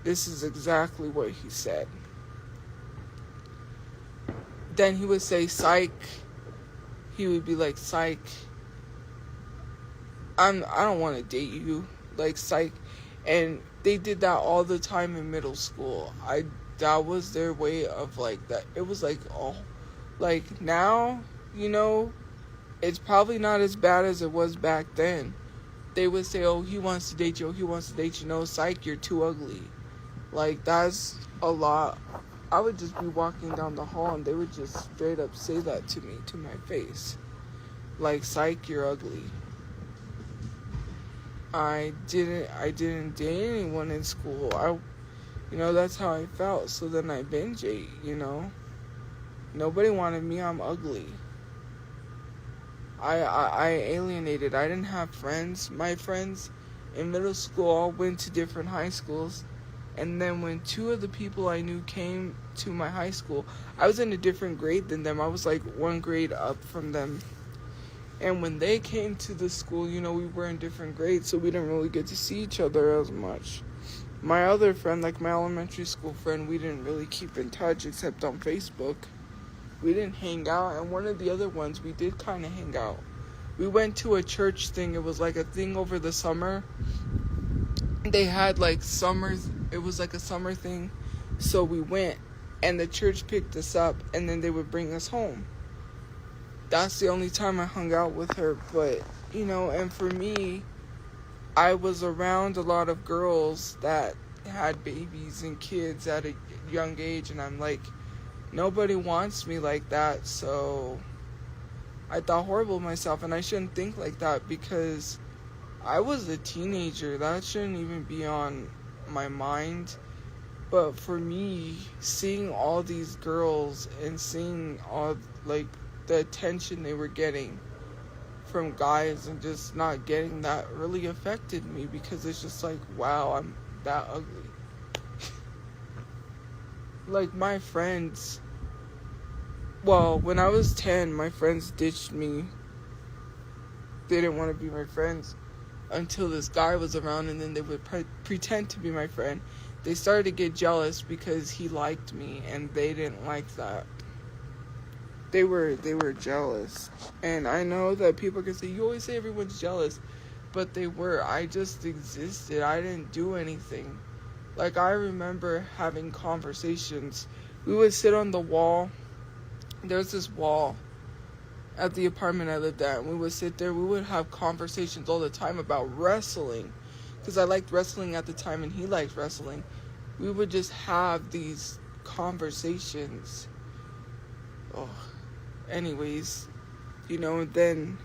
this is exactly what he said. Then he would say, psych. He would be like, psych. I don't want to date you. Like, psych. And they did that all the time in middle school. That was their way of like that. It was like, oh, like now, it's probably not as bad as it was back then. They would say, oh, he wants to date you, oh, he wants to date you. No, psych, you're too ugly. Like, that's a lot. I would just be walking down the hall and they would just straight up say that to me, to my face. Like, psych, you're ugly. I didn't date anyone in school. That's how I felt. So then I binge ate, Nobody wanted me, I'm ugly. I alienated. I didn't have friends. My friends in middle school all went to different high schools. And then when two of the people I knew came to my high school, I was in a different grade than them. I was like one grade up from them. And when they came to the school, we were in different grades, so we didn't really get to see each other as much. My other friend, like my elementary school friend, we didn't really keep in touch except on Facebook. We didn't hang out, and one of the other ones, we did kind of hang out. We went to a church thing. It was like a thing over the summer. They had like summers. It was like a summer thing. So we went, and the church picked us up, and then they would bring us home. That's the only time I hung out with her. But, and for me, I was around a lot of girls that had babies and kids at a young age, and I'm like, nobody wants me like that. So I thought horrible of myself, and I shouldn't think like that because I was a teenager. That shouldn't even be on my mind. But for me, seeing all these girls and seeing all like the attention they were getting from guys and just not getting that really affected me because it's just like, wow, I'm that ugly. Like my friends, well, when I was 10, my friends ditched me. They didn't want to be my friends until this guy was around, and then they would pretend to be my friend. They started to get jealous because he liked me, and they didn't like that. They were jealous. And I know that people can say, you always say everyone's jealous, but they were. I just existed. I didn't do anything. Like, I remember having conversations. We would sit on the wall. There's this wall at the apartment I lived at, and we would sit there. We would have conversations all the time about wrestling, because I liked wrestling at the time, and he liked wrestling. We would just have these conversations. Oh, anyways, then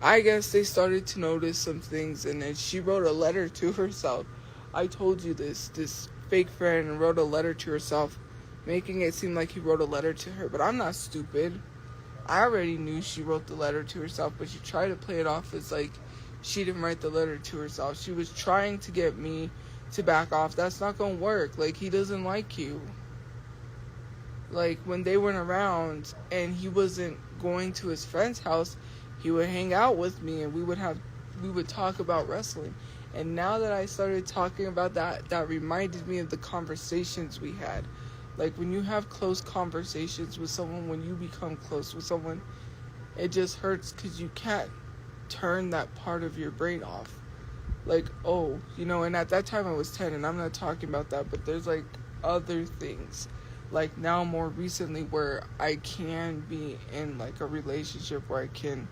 I guess they started to notice some things, and then she wrote a letter to herself. I told you this fake friend wrote a letter to herself, making it seem like he wrote a letter to her, but I'm not stupid. I already knew she wrote the letter to herself, but she tried to play it off as like she didn't write the letter to herself. She was trying to get me to back off. That's not gonna work. Like, he doesn't like you. Like, when they weren't around and he wasn't going to his friend's house, he would hang out with me and we would talk about wrestling. And now that I started talking about that reminded me of the conversations we had. Like, when you have close conversations with someone, when you become close with someone, it just hurts because you can't turn that part of your brain off. Like, and at that time I was 10, and I'm not talking about that, but there's, like, other things. Like, now more recently where I can be in, like, a relationship where I can,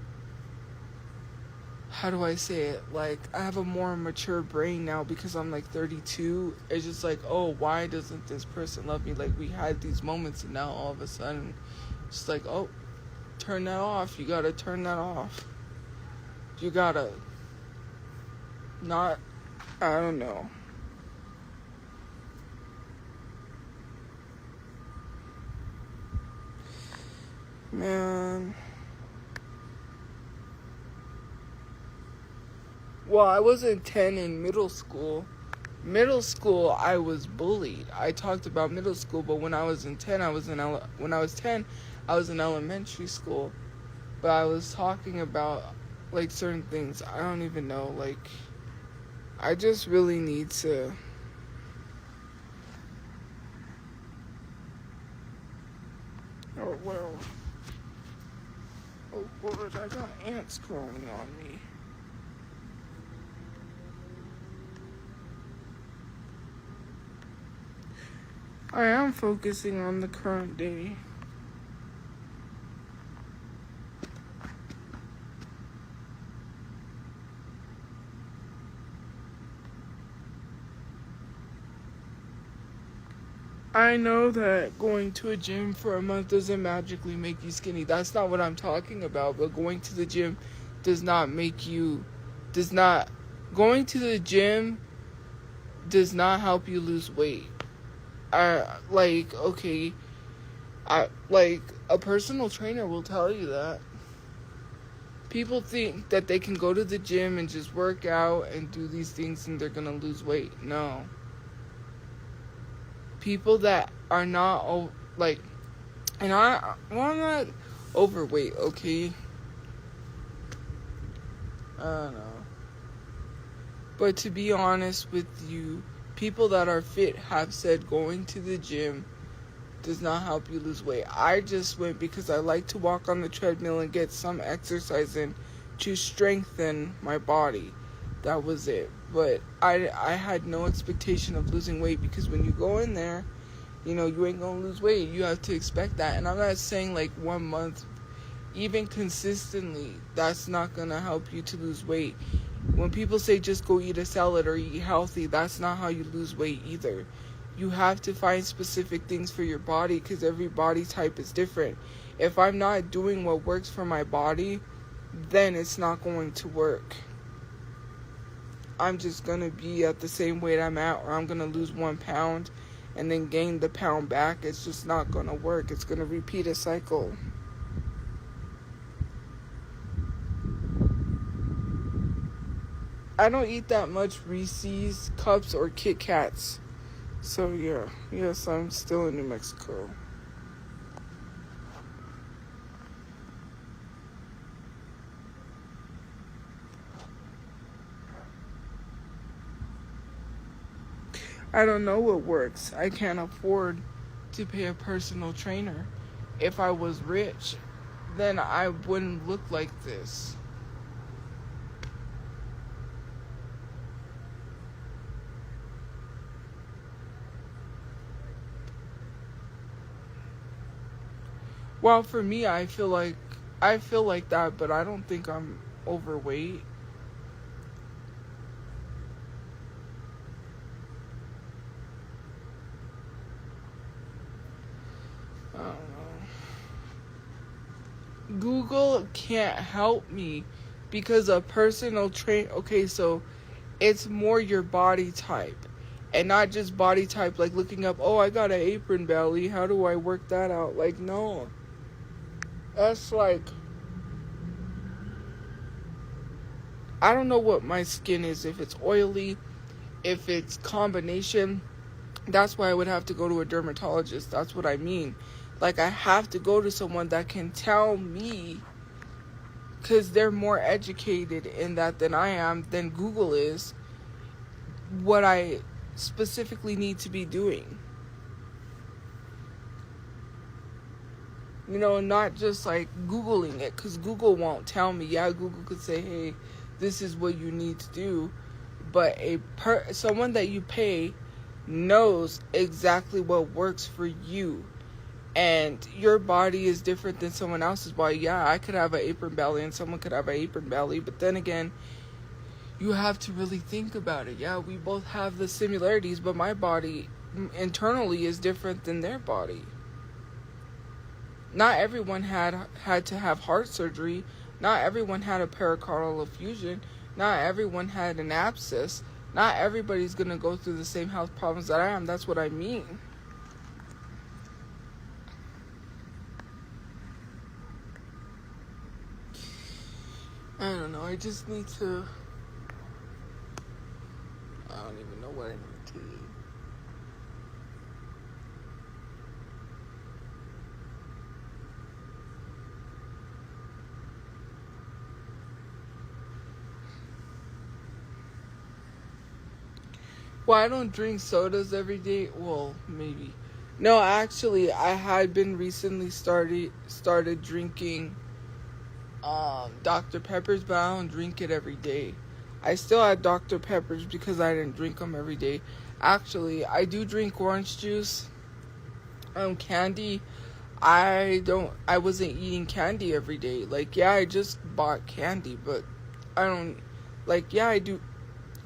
how do I say it? Like, I have a more mature brain now because I'm like 32. It's just like, oh, why doesn't this person love me? Like, we had these moments and now all of a sudden it's like, oh, turn that off. You gotta turn that off. You gotta not, I don't know. Man. Well, I wasn't 10 in middle school. Middle school, I was bullied. I talked about middle school, but when I was in 10, when I was 10, I was in elementary school. But I was talking about, like, certain things. I don't even know. Like, I just really need to. Oh, well. Oh, Lord, I got ants crawling on me. I am focusing on the current day. I know that going to a gym for a month doesn't magically make you skinny. That's not what I'm talking about. But going to the gym going to the gym does not help you lose weight. Okay, a personal trainer will tell you that. People think that they can go to the gym and just work out and do these things and they're gonna lose weight. No. People that are not I'm not overweight, okay? I don't know. But to be honest with you, people that are fit have said going to the gym does not help you lose weight. I just went because I like to walk on the treadmill and get some exercise in to strengthen my body. That was it. But I had no expectation of losing weight, because when you go in there, you ain't gonna lose weight. You have to expect that. And I'm not saying 1 month, even consistently, that's not gonna help you to lose weight. When people say just go eat a salad or eat healthy, that's not how you lose weight either. You have to find specific things for your body, because every body type is different. If I'm not doing what works for my body, then it's not going to work. I'm just going to be at the same weight I'm at, or I'm going to lose 1 pound and then gain the pound back. It's just not going to work. It's going to repeat a cycle. I don't eat that much Reese's Cups or Kit Kats. So yes, I'm still in New Mexico. I don't know what works. I can't afford to pay a personal trainer. If I was rich, then I wouldn't look like this. Well, for me, I feel like that, but I don't think I'm overweight. I don't know. Google can't help me because a personal trainer, okay, so it's more your body type. And not just body type, like looking up, oh, I got an apron belly, how do I work that out? No. That's I don't know what my skin is, if it's oily, if it's combination. That's why I would have to go to a dermatologist. That's what I mean. I have to go to someone that can tell me, because they're more educated in that than I am, than Google is, what I specifically need to be doing. Not just Googling it, because Google won't tell me. Yeah, Google could say, hey, this is what you need to do. But someone that you pay knows exactly what works for you. And your body is different than someone else's body. Yeah, I could have an apron belly and someone could have an apron belly. But then again, you have to really think about it. Yeah, we both have the similarities, but my body internally is different than their body. Not everyone had to have heart surgery. Not everyone had a pericardial effusion. Not everyone had an abscess. Not everybody's going to go through the same health problems that I am. That's what I mean. I don't know. I just need to... I don't even know what I need to eat. Well, I don't drink sodas every day. Well, maybe. No, actually, I had been recently started drinking Dr. Peppers, but I don't drink it every day. I still had Dr. Peppers because I didn't drink them every day. Actually, I do drink orange juice, Candy, I wasn't eating candy every day. Like, yeah, I just bought candy, but I don't, like, yeah, I do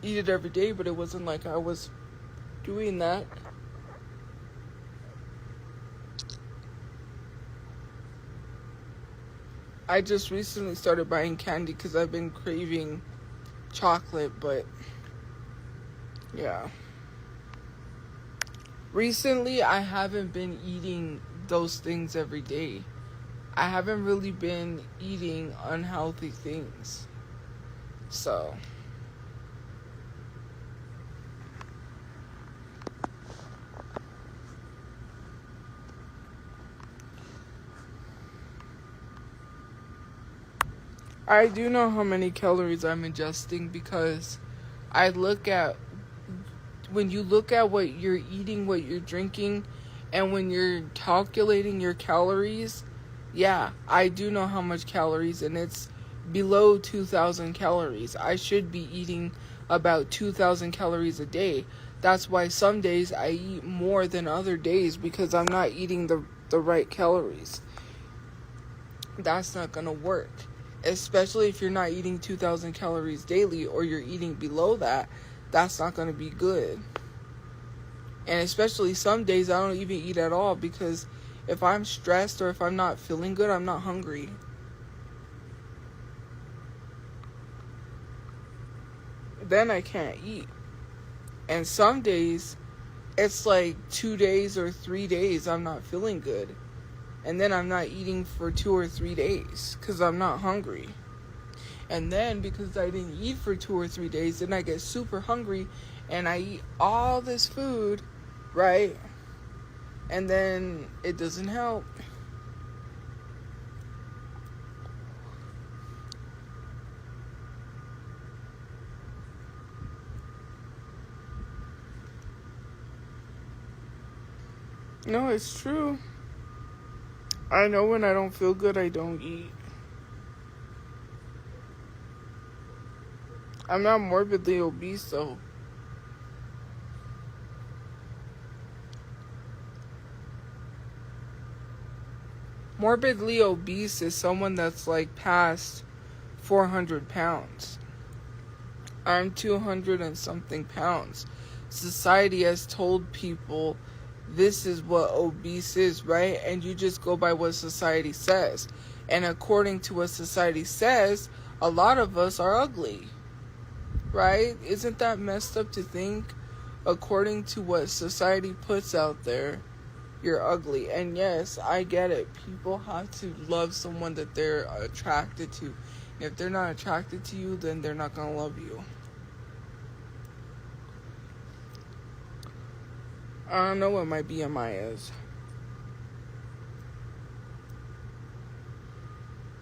eat it every day, but it wasn't like I was doing that. I just recently started buying candy because I've been craving chocolate, but yeah. Recently, I haven't been eating those things every day. I haven't really been eating unhealthy things. So, I do know how many calories I'm ingesting because I look at, when you look at what you're eating, what you're drinking, and when you're calculating your calories, yeah, I do know how much calories, and it's below 2,000 calories. I should be eating about 2,000 calories a day. That's why some days I eat more than other days because I'm not eating the right calories. That's not going to work. Especially if you're not eating 2,000 calories daily or you're eating below that, that's not going to be good. And especially some days I don't even eat at all because if I'm stressed or if I'm not feeling good, I'm not hungry. Then I can't eat. And some days, it's like 2 days or 3 days I'm not feeling good. And then I'm not eating for 2 or 3 days because I'm not hungry. And then because I didn't eat for 2 or 3 days, then I get super hungry and I eat all this food, right? And then it doesn't help. No, it's true. I know when I don't feel good, I don't eat. I'm not morbidly obese, though. Morbidly obese is someone that's like past 400 pounds. I'm 200 and something pounds. Society has told people this is what obese is, right? And you just go by what society says. And according to what society says, a lot of us are ugly, right? Isn't that messed up to think? According to what society puts out there, you're ugly. And yes, I get it. People have to love someone that they're attracted to. And if they're not attracted to you, then they're not going to love you. I don't know what my BMI is.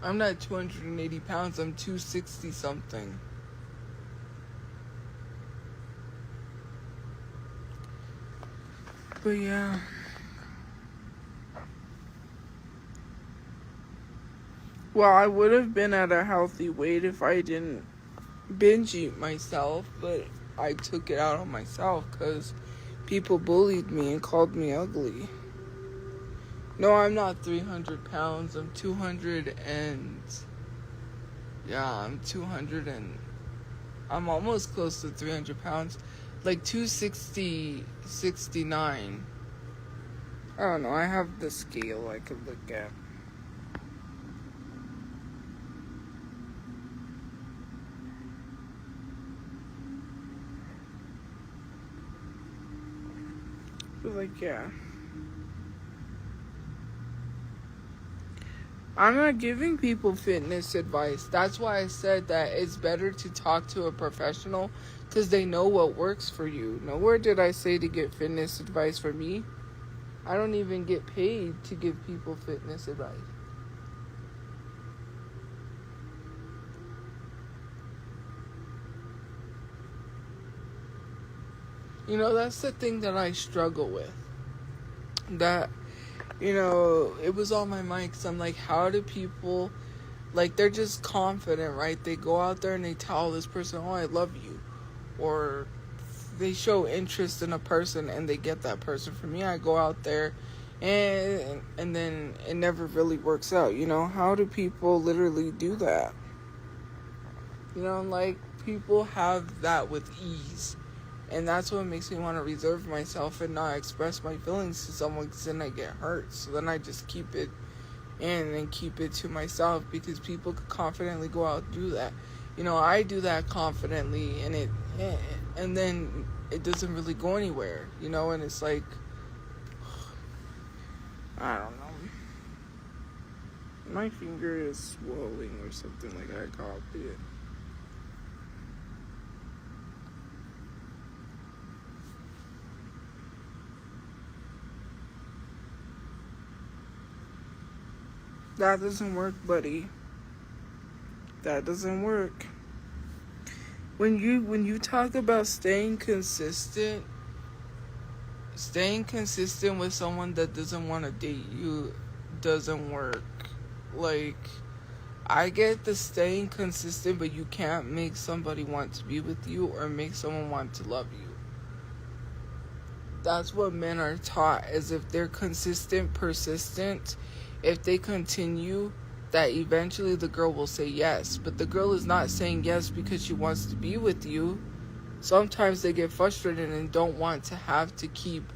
I'm not 280 pounds. I'm 260 something. But yeah. Well, I would have been at a healthy weight if I didn't binge eat myself, but I took it out on myself because people bullied me and called me ugly. No, I'm not 300 pounds. I'm 200 and... Yeah, I'm 200 and... I'm almost close to 300 pounds. Like 260, 69. I don't know. I have the scale I could look at. But like, yeah. I'm not giving people fitness advice. That's why I said that it's better to talk to a professional because they know what works for you. Nowhere did I say to get fitness advice for me. I don't even get paid to give people fitness advice. You know, that's the thing that I struggle with. That, you know, it was on my mind because I'm like, how do people, like, they're just confident, right? They go out there and they tell this person, oh, I love you. Or they show interest in a person and they get that person. For me, I go out there and then it never really works out. You know, how do people literally do that? You know, like, people have that with ease. And that's what makes me want to reserve myself and not express my feelings to someone, because then I get hurt. So then I just keep it in and keep it to myself, because people could confidently go out and do that. You know, I do that confidently, and then it doesn't really go anywhere, you know, and it's like, I don't know. My finger is swelling or something, like I copied it. That doesn't work, buddy. That doesn't work. When you talk about staying consistent with someone that doesn't want to date you doesn't work. Like, I get the staying consistent, but you can't make somebody want to be with you or make someone want to love you. That's what men are taught, is if they're consistent, persistent, if they continue, that eventually the girl will say yes. But the girl is not saying yes because she wants to be with you. Sometimes they get frustrated and don't want to have to keep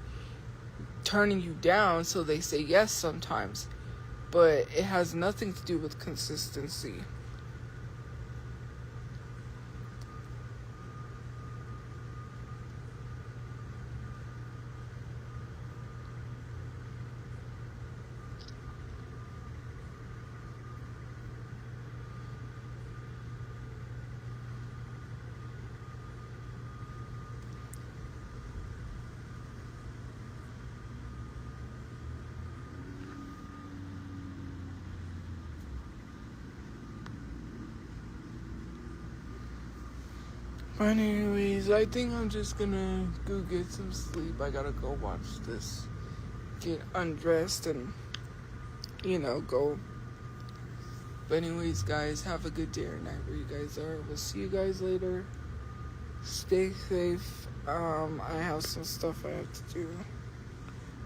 turning you down, so they say yes sometimes. But it has nothing to do with consistency. But anyways, I think I'm just gonna go get some sleep. I gotta go watch this, get undressed, and, you know, go. But anyways, guys, have a good day or night where you guys are. We'll see you guys later. Stay safe. I have some stuff I have to do.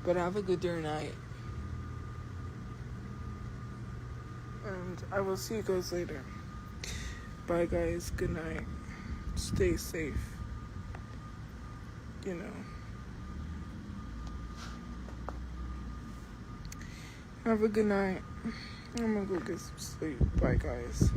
But have a good day or night. And I will see you guys later. Bye, guys. Good night. Stay safe. You know. Have a good night. I'm gonna go get some sleep. Bye, guys.